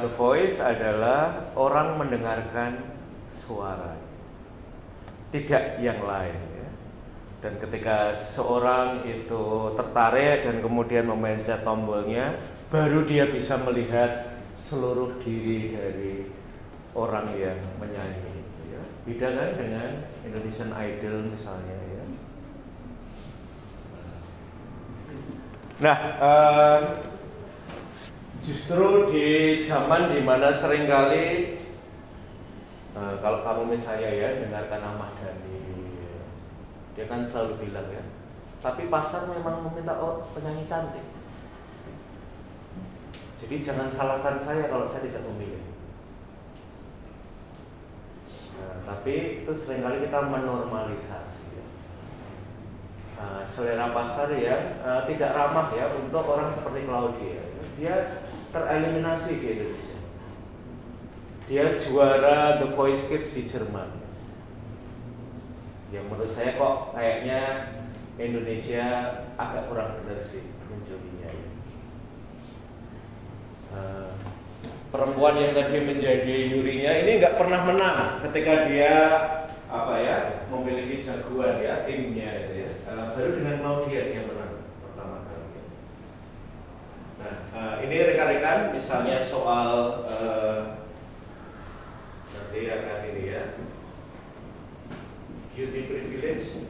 The Voice adalah orang mendengarkan suara, tidak yang lain ya. Dan ketika seseorang itu tertarik dan kemudian memencet tombolnya, baru dia bisa melihat seluruh diri dari orang yang menyanyi ya. Beda kan dengan Indonesian Idol misalnya ya. Nah, justru di zaman dimana seringkali kalau kamu misalnya ya dengarkan Ahmad Dhani, dia kan selalu bilang ya, tapi pasar memang meminta penyanyi cantik. Jadi jangan salahkan saya kalau saya tidak memilih. Tapi itu seringkali kita menormalisasi ya. Selera pasar yang tidak ramah ya untuk orang seperti Claudia. Dia tereliminasi di Indonesia. Dia juara The Voice Kids di Jerman. Yang menurut saya kok kayaknya Indonesia agak kurang benar sih menjurinya ya. Perempuan yang tadi menjadi jurinya ini nggak pernah menang ketika dia memiliki jagoan ya timnya gitu ya. Baru dengan Claudia dia menang pertama kali. Nah ini rekan-rekan misalnya soal nanti akan ini ya beauty privilege.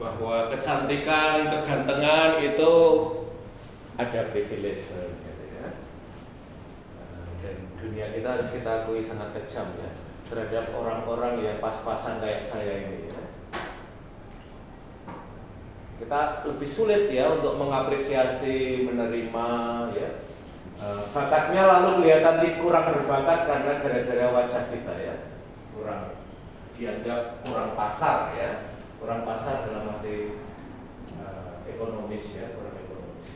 Bahwa kecantikan, kegantengan itu ada privilege gitu ya. Dan dunia kita harus kita akui sangat kejam ya terhadap orang-orang yang pas-pasan kayak saya ini ya. Kita lebih sulit ya untuk mengapresiasi, menerima ya. Bakatnya lalu kelihatan kurang berbakat karena gara-gara wajah kita ya kurang dianggap kurang pasar ya, kurang pasar dalam arti ekonomis ya, kurang ekonomis.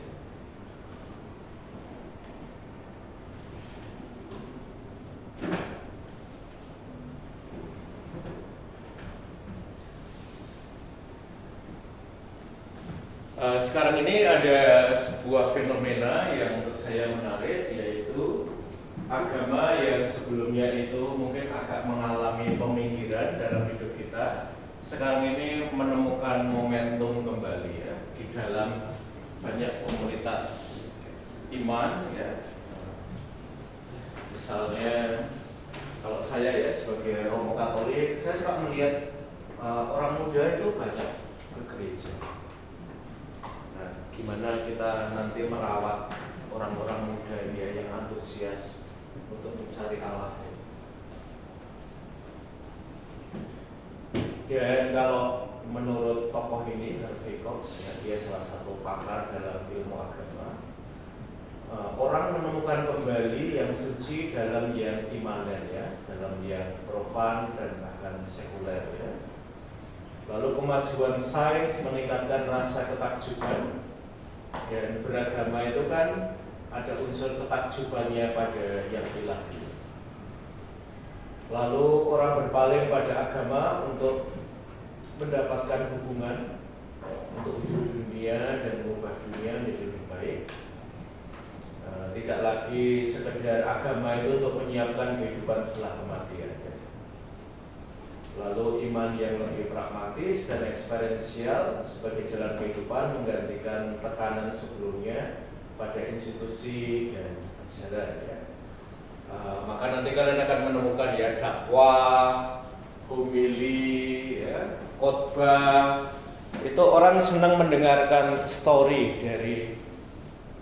Sekarang ini ada sebuah fenomena yang menurut saya menarik, yaitu agama yang sebelumnya itu mungkin agak mengalami peminggiran dalam hidup kita, sekarang ini menemukan momentum kembali ya di dalam banyak komunitas iman ya. Misalnya kalau saya ya sebagai Romo Katolik, saya suka melihat orang muda itu banyak ke gereja. Nah, gimana kita nanti merawat orang-orang muda ini yang antusias untuk mencari Allah. Dan kalau menurut tokoh ini, Harvey Cox, ya, dia salah satu pakar dalam ilmu agama, orang menemukan kembali yang suci dalam yang imanen ya, dalam yang profan dan bahkan sekuler ya. Lalu kemajuan sains meningkatkan rasa ketakjuban, dan beragama itu kan ada unsur ketakjubannya pada yang ilahi. Lalu orang berpaling pada agama untuk mendapatkan hubungan, untuk hidup dunia dan mengubah dunia menjadi lebih baik. Tidak lagi sekedar agama itu untuk menyiapkan kehidupan setelah kematian. Lalu iman yang lebih pragmatis dan eksperiensial sebagai jalan kehidupan menggantikan tekanan sebelumnya pada institusi dan ajaran ya. Maka nanti kalian akan menemukan ya dakwah, homili, ya, khotbah. Itu orang senang mendengarkan story dari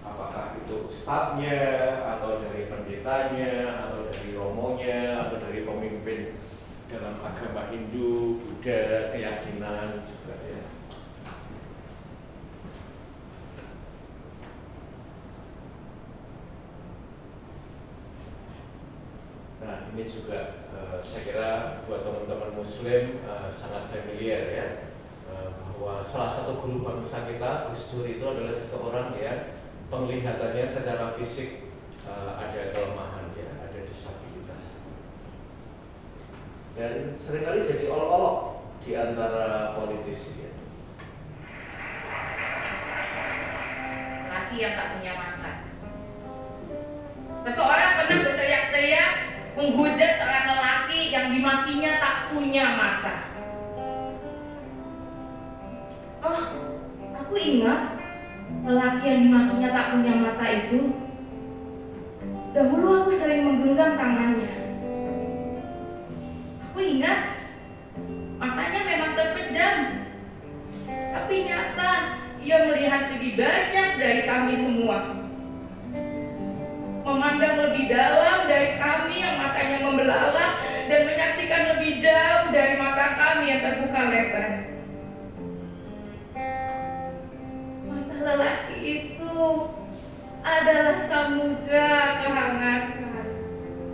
apakah itu ustadznya atau dari pendetanya atau dari romonya atau dari pemimpin dalam agama Hindu, Buddha, keyakinan juga ya. Nah ini juga saya kira buat teman-teman Muslim sangat familiar ya, bahwa salah satu guru bangsa kita, Gus Dur, itu adalah seseorang yang penglihatannya secara fisik ada kelemahan ya, ada disabilitas. Dan seringkali jadi olok-olok di antara politisi ya. Laki yang tak punya mata. Seseorang pernah berteriak-teriak menghujat seorang lelaki yang dimakinya tak punya mata. Oh, aku ingat lelaki yang dimakinya tak punya mata itu. Dahulu aku sering menggenggam tangannya. Aku ingat matanya memang terpejam, tapi nyata ia melihat lebih banyak dari kami semua, memandang lebih dalam dari kami yang matanya membelalak, dan menyaksikan lebih jauh dari mata kami yang terbuka lebar. Mata lelaki itu adalah samudra kehangatan,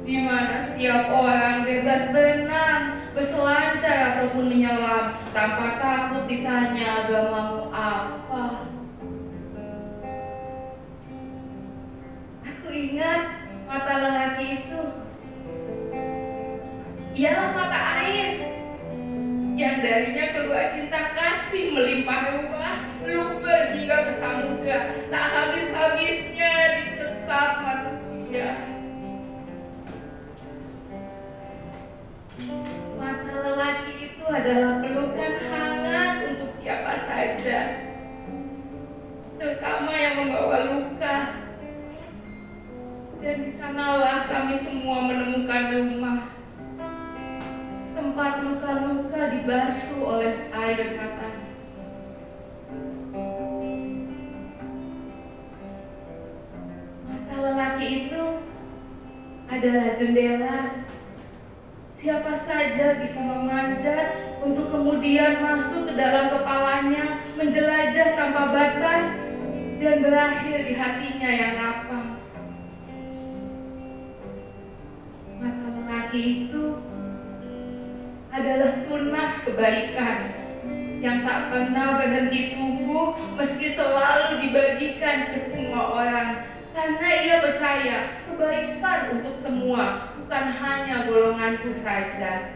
di mana setiap orang bebas berenang, berselancar ataupun menyelam tanpa takut ditanya agamamu apa. Aku ingat mata lelaki itu ialah mata air yang darinya keluar cinta kasih melimpah ruah, luber hingga ke samudra, tak habis-habisnya disesap manusia. Mata lelaki itu adalah pelukan hangat untuk siapa saja, terutama yang membawa luka. Dan di sanalah kami semua menemukan rumah, tempat luka-luka dibasuh oleh air mata. Mata lelaki itu adalah jendela. Siapa saja bisa memanjat untuk kemudian masuk ke dalam kepalanya, menjelajah tanpa batas, dan berakhir di hatinya yang lapang. Mata lelaki itu adalah kebaikan yang tak pernah berhenti tumbuh meski selalu dibagikan ke semua orang, karena ia percaya kebaikan untuk semua, bukan hanya golonganku saja.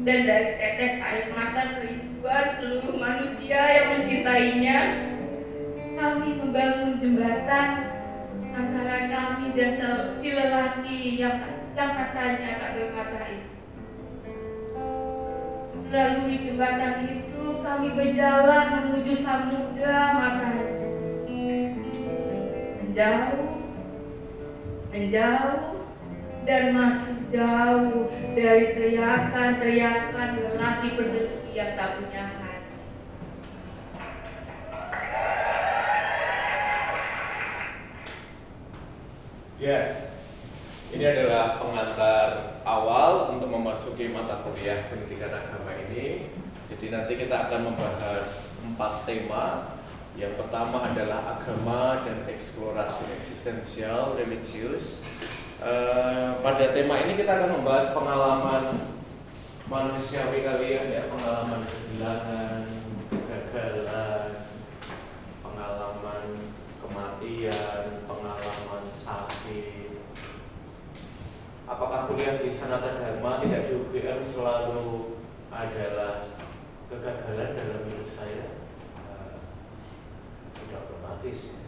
Dan dari tetes air mata kerinduan seluruh manusia yang mencintainya, kami membangun jembatan antara kami dan si lelaki yang katanya tak bermata itu. Melalui jembatan itu kami berjalan menuju samudra matahari. Menjauh dan makin jauh dari teriakan-teriakan lelaki berdengki yang tak punya hati. Ya, ini adalah pengantar awal untuk memasuki mata kuliah pendidikan agama ini. Jadi nanti kita akan membahas 4 tema. Yang pertama adalah agama dan eksplorasi eksistensial religius. Pada tema ini kita akan membahas pengalaman manusiawi kalian ya, pengalaman kehilangan, kegagalan, pengalaman kematian, pengalaman sakit. Apakah kuliah di Sanata Dharma tidak di UGM selalu adalah kegagalan dalam hidup saya? Tidak otomatis ya.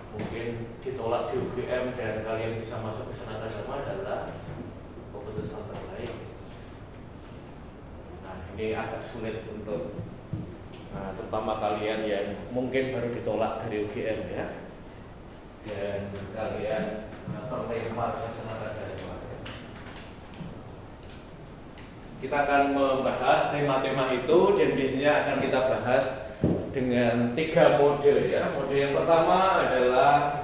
Mungkin ditolak di UGM dan kalian bisa masuk ke Sanata Dharma adalah keputusan terbaik. Nah, ini agak sulit untuk terutama kalian yang mungkin baru ditolak dari UGM ya, dan kalian terlempar ke Sanata Dharma. Kita akan membahas tema-tema itu dan biasanya akan kita bahas dengan 3 mode ya. Mode yang pertama adalah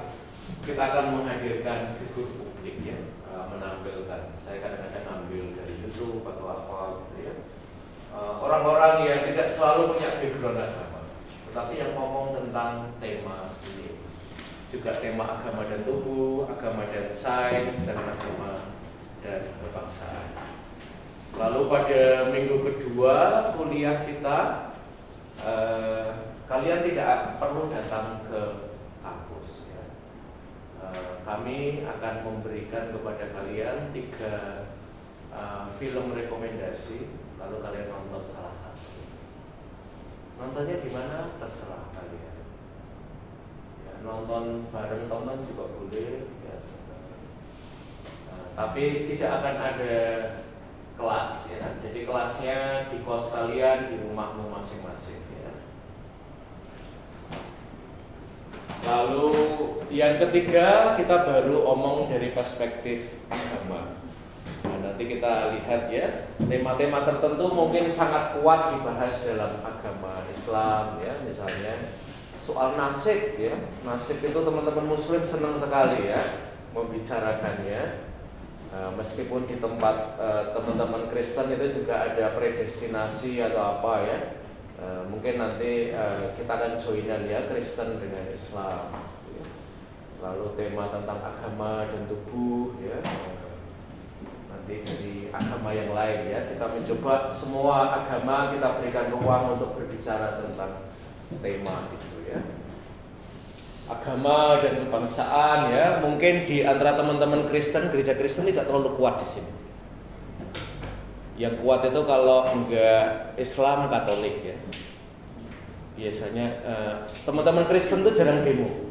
kita akan menghadirkan figur publik ya, menampilkan. Saya kadang-kadang ambil dari YouTube atau apa gitu ya. Orang-orang yang tidak selalu punya background agama, tetapi yang ngomong tentang tema ini. Juga tema agama dan tubuh, agama dan sains, dan agama dan kebangsaan. Lalu pada minggu kedua kuliah kita, kalian tidak perlu datang ke kampus ya. Kami akan memberikan kepada kalian 3 film rekomendasi, lalu kalian nonton salah satu. Nontonnya gimana? Terserah kalian ya, nonton bareng teman juga boleh ya. Tapi tidak akan ada kelas ya, jadi kelasnya di kos kalian, di rumahmu masing-masing ya. Lalu yang ketiga kita baru omong dari perspektif agama. Nah, nanti kita lihat ya, tema-tema tertentu mungkin sangat kuat dibahas dalam agama Islam ya, misalnya soal nasib ya. Nasib itu teman-teman muslim senang sekali ya membicarakannya. Meskipun di tempat teman-teman Kristen itu juga ada predestinasi atau apa ya, mungkin nanti kita akan joinan ya, Kristen dengan Islam ya. Lalu tema tentang agama dan tubuh ya, nanti dari agama yang lain ya. Kita mencoba semua agama kita berikan ruang untuk berbicara tentang tema itu ya. Agama dan kebangsaan ya, mungkin di antara teman-teman Kristen, gereja Kristen tidak terlalu kuat di sini. Yang kuat itu kalau enggak Islam, Katolik ya. Biasanya teman-teman Kristen tuh jarang demo.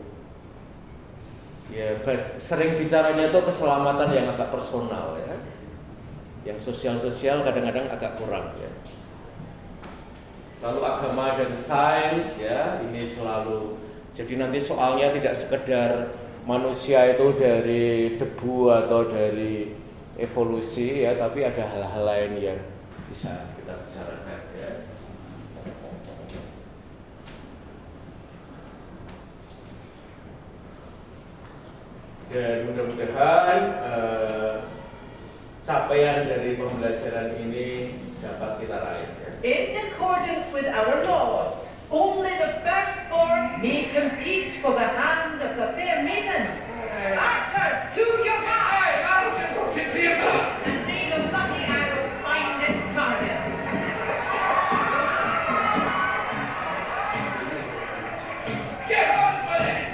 Ya, sering bicaranya tuh keselamatan yang agak personal ya. Yang sosial-sosial kadang-kadang agak kurang ya. Lalu agama dan sains ya, ini selalu. Jadi nanti soalnya tidak sekedar manusia itu dari debu atau dari evolusi ya, tapi ada hal-hal lain yang bisa kita bicarakan ya. Dan mudah-mudahan capaian dari pembelajaran ini dapat kita raih ya. In accordance with our laws, Only the firstborn may compete for the hand of the fair maiden. Archers, to your mark! To your mark! And may the lucky arrow find its target. Get on with it!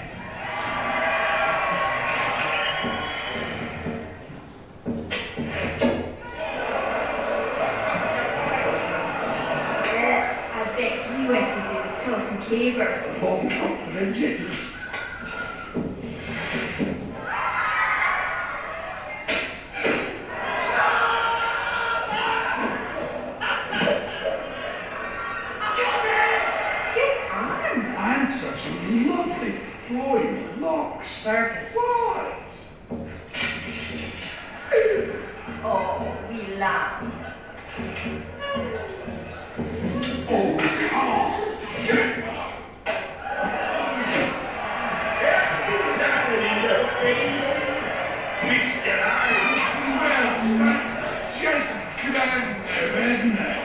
I bet he wishes he was tossing cavers. Rigid. And such lovely flowing locks. Circus. What? Oh, we laugh. Oh, come on. Feast your eyes. Well, that's just grand now, isn't it?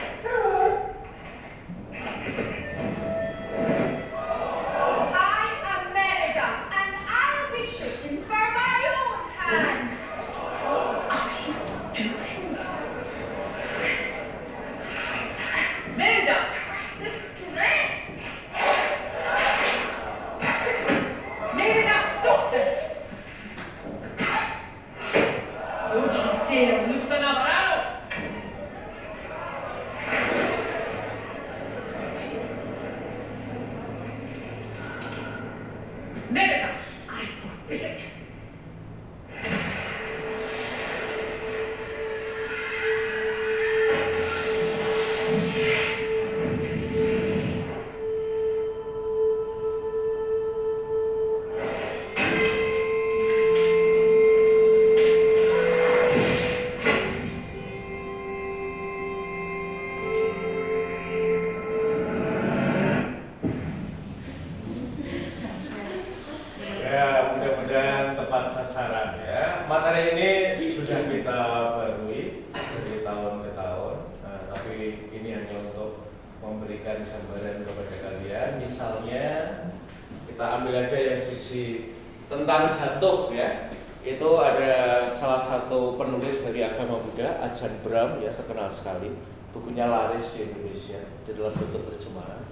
I'm a Merida, and I'll be shooting for my own hands. Merida, curse this dress! Merida, stop this! Don't you dare loose another arrow! Merida, I forbid it! Ya, mudah-mudahan tepat sasaran ya. Materi ini sudah kita barui dari tahun ke tahun, tapi ini hanya untuk memberikan gambaran kepada kalian. Misalnya kita ambil aja yang sisi tentang jatuh ya. Itu ada salah satu penulis dari agama Buddha, Ajahn Brahm ya, terkenal sekali. Bukunya laris di Indonesia di dalam bentuk terjemahan.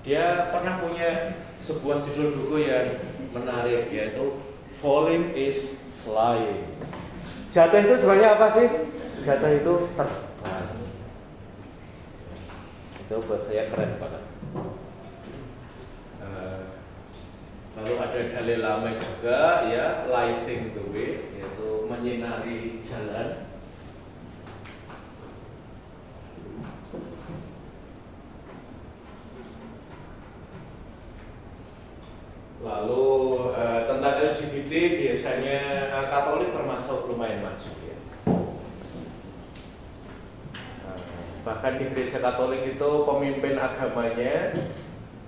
Dia pernah punya sebuah judul buku yang menarik, yaitu Falling is Flying. Jatuh itu sebenarnya apa sih? Jatuh itu terbang. Itu buat saya keren banget. Lalu ada dalil lama juga ya, lighting the way, yaitu menyinari jalan. Lalu tentang LGBT biasanya Katolik termasuk lumayan maju ya. Bahkan di gereja Katolik itu pemimpin agamanya,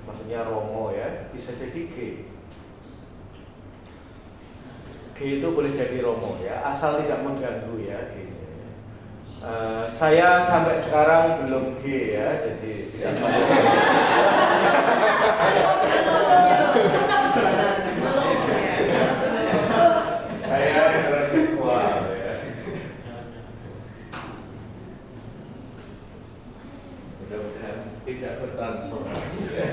maksudnya Romo ya, bisa jadi gay. Gay itu boleh jadi Romo ya, asal tidak mengganggu ya. Gitu. Saya sampai sekarang belum gay ya, jadi tidak saya heteroseksual ya. Mudah-mudahan tidak bertransformasi ya.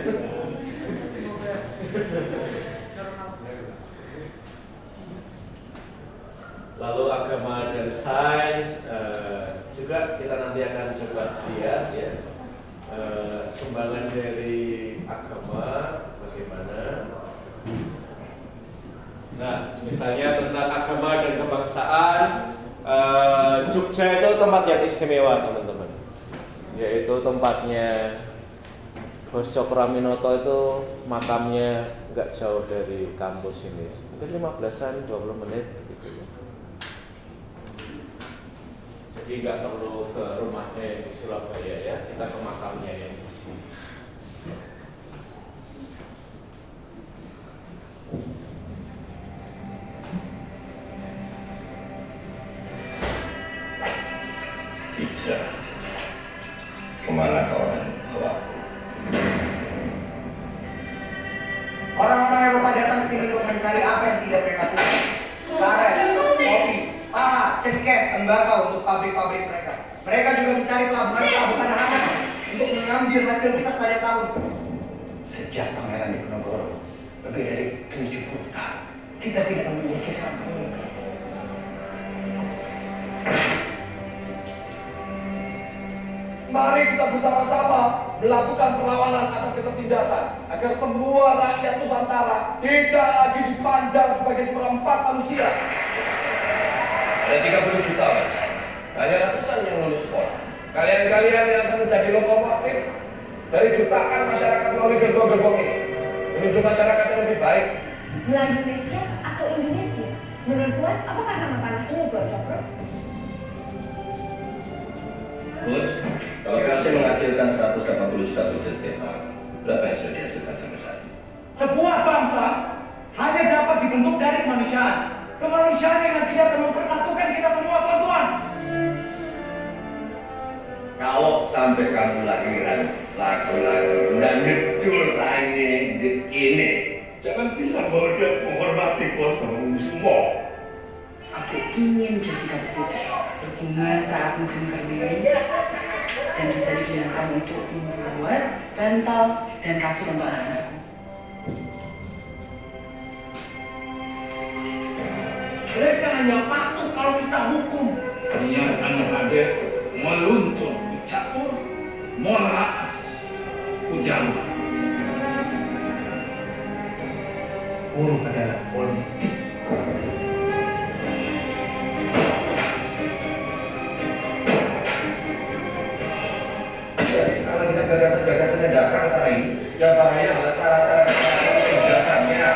Lalu agama dan sains juga kita nanti akan coba lihat ya. Sumbangan dari agama bagaimana. Nah, misalnya tentang agama dan kebangsaan, Jogja itu tempat yang istimewa teman-teman. Yaitu tempatnya Bos Cokroaminoto, itu makamnya nggak jauh dari kampus ini, mungkin 15-an 20 menit begitu ya. Jadi nggak perlu ke rumahnya yang di Surabaya ya, kita ke makamnya yang di sini. Ija, kemana kau akan membawaku? Orang-orang Eropa datang ke sini untuk mencari apa yang tidak mereka punya. Karet, kopi, paha, cengkeh, tembakau untuk pabrik-pabrik mereka. Mereka juga mencari pelabuhan-pelabuhan hangat untuk mengambil hasil kita sepanjang tahun. Sejak Pangeran Diponegoro lebih dari 70 tahun, kita tidak memiliki sama ini. Mari kita bersama-sama melakukan perlawanan atas ketertindasan agar semua rakyat Nusantara tidak lagi dipandang sebagai seperempat manusia. Ada 30 juta baca. Hanya ratusan yang lulus sekolah. Kalian-kalian yang akan menjadi lokomotif dari jutaan masyarakat melalui gerbong-gerbong ini menuju masyarakat yang lebih baik. Belah Indonesia atau Indonesia? Menurut Tuan, apakah nama tanah ini Tuan Cokro? Bos, kalau berhasil menghasilkan 180 juta tujuh setiap tahun, berapa yang sudah dihasilkan sampai saat ini? Sebuah bangsa hanya dapat dibentuk dari kemanusiaan. Kemanusiaan yang nantinya akan mempersatukan kita semua, tuan-tuan. Kalau sampai kamu lahiran lagu-lagu dan nyedul lainnya ini, jangan bilang bahwa dia menghormati keluarga semua. Aku ingin jadi kabu putih berbunga saat musim kering dan bisa digunakan untuk membuat bantal dan kasur untuk anak-anakku. Mereka hanya patuh kalau kita hukum. Biarkan hadir meluncur catur, molas, kujama. Buruh adalah politik. Jadi salah kita gagasan-gagasan yang datang antara ini, yang bahaya adalah cara-cara gagasannya.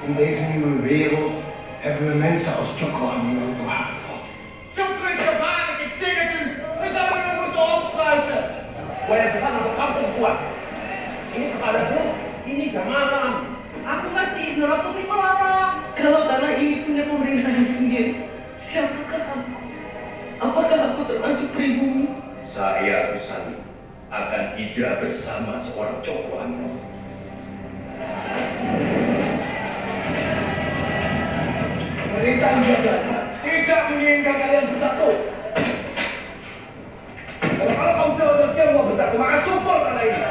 In deze nieuwe wereld hebben we mensen als Cokro aan de noodwaar. Cokro is gevaarlijk, ik zeg het u. We zouden hem moeten opsluiten. Boleh besar untuk kampung kuat. Ini kepadaku, ini jamaah. Aku ngerti, Nur, aku pikir apa? Kalau tanah ini punya pemerintahan sendiri, siapakah aku? Apakah aku termasuk pribumi? Saya Usani akan hidup bersama seorang Cokro Aminoto. Perintah menjaga tidak menginginkan kalian bersatu. Kalau kau coba mau bersatu, maka support tanah ini.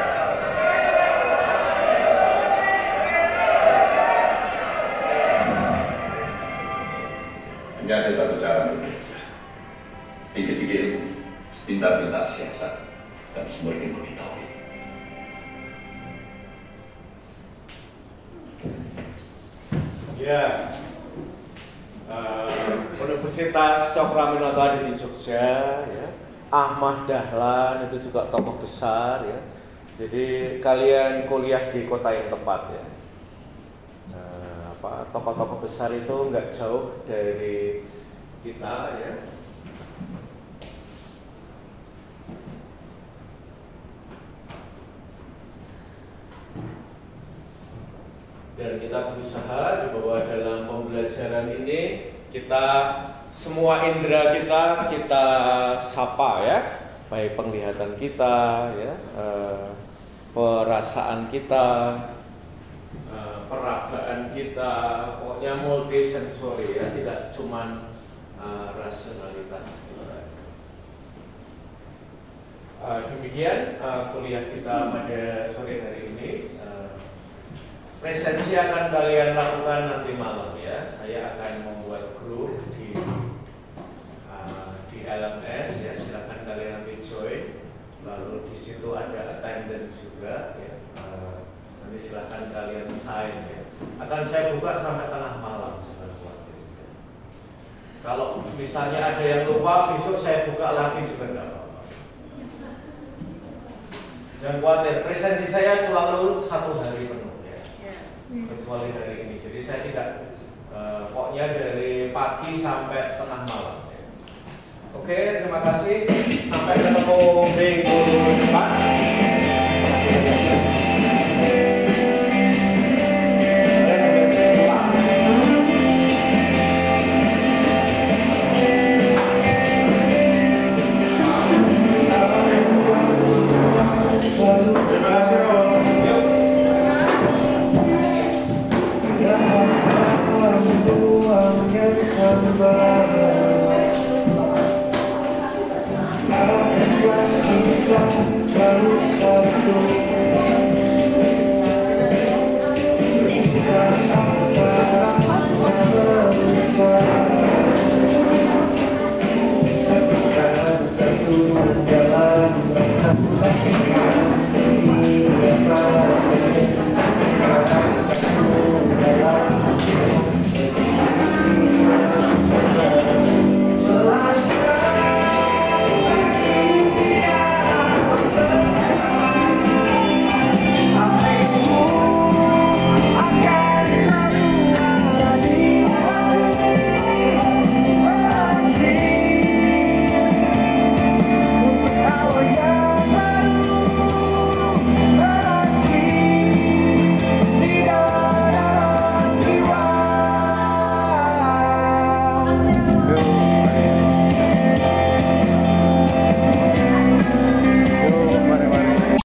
Hanya ada satu cara untuk berusaha. Tiga-tiga ilmu, pintar-pintar siasat, dan semua ilmu ditahui. Ya, Universitas Cokro Aminoto ada di Jogja, ya. Ahmad Dahlan itu juga tokoh besar, ya. Jadi kalian kuliah di kota yang tepat, ya. Tokoh-tokoh besar itu nggak jauh dari kita, ya. Dan kita berusaha di bawah dalam pembelajaran ini kita semua indera kita sapa, ya, baik penglihatan kita, ya, perasaan kita, peragaan kita, pokoknya multisensori, ya, tidak cuman rasionalitas. Demikian kuliah kita pada sore hari ini. Presensi akan kalian lakukan nanti malam, ya. Saya akan membuat grup di LMS, ya. Silakan kalian nanti join. Lalu di situ ada attendance juga, ya. Nanti silakan kalian sign, ya. Akan saya buka sampai tengah malam, jangan khawatir. Kalau misalnya ada yang lupa, besok saya buka lagi juga enggak apa-apa. Jangan khawatir, presensi saya selalu 1 hari penuh, ya. Kecuali hari ini. Jadi saya tidak pokoknya dari pagi sampai tengah malam, ya. Oke, terima kasih. Sampai ketemu minggu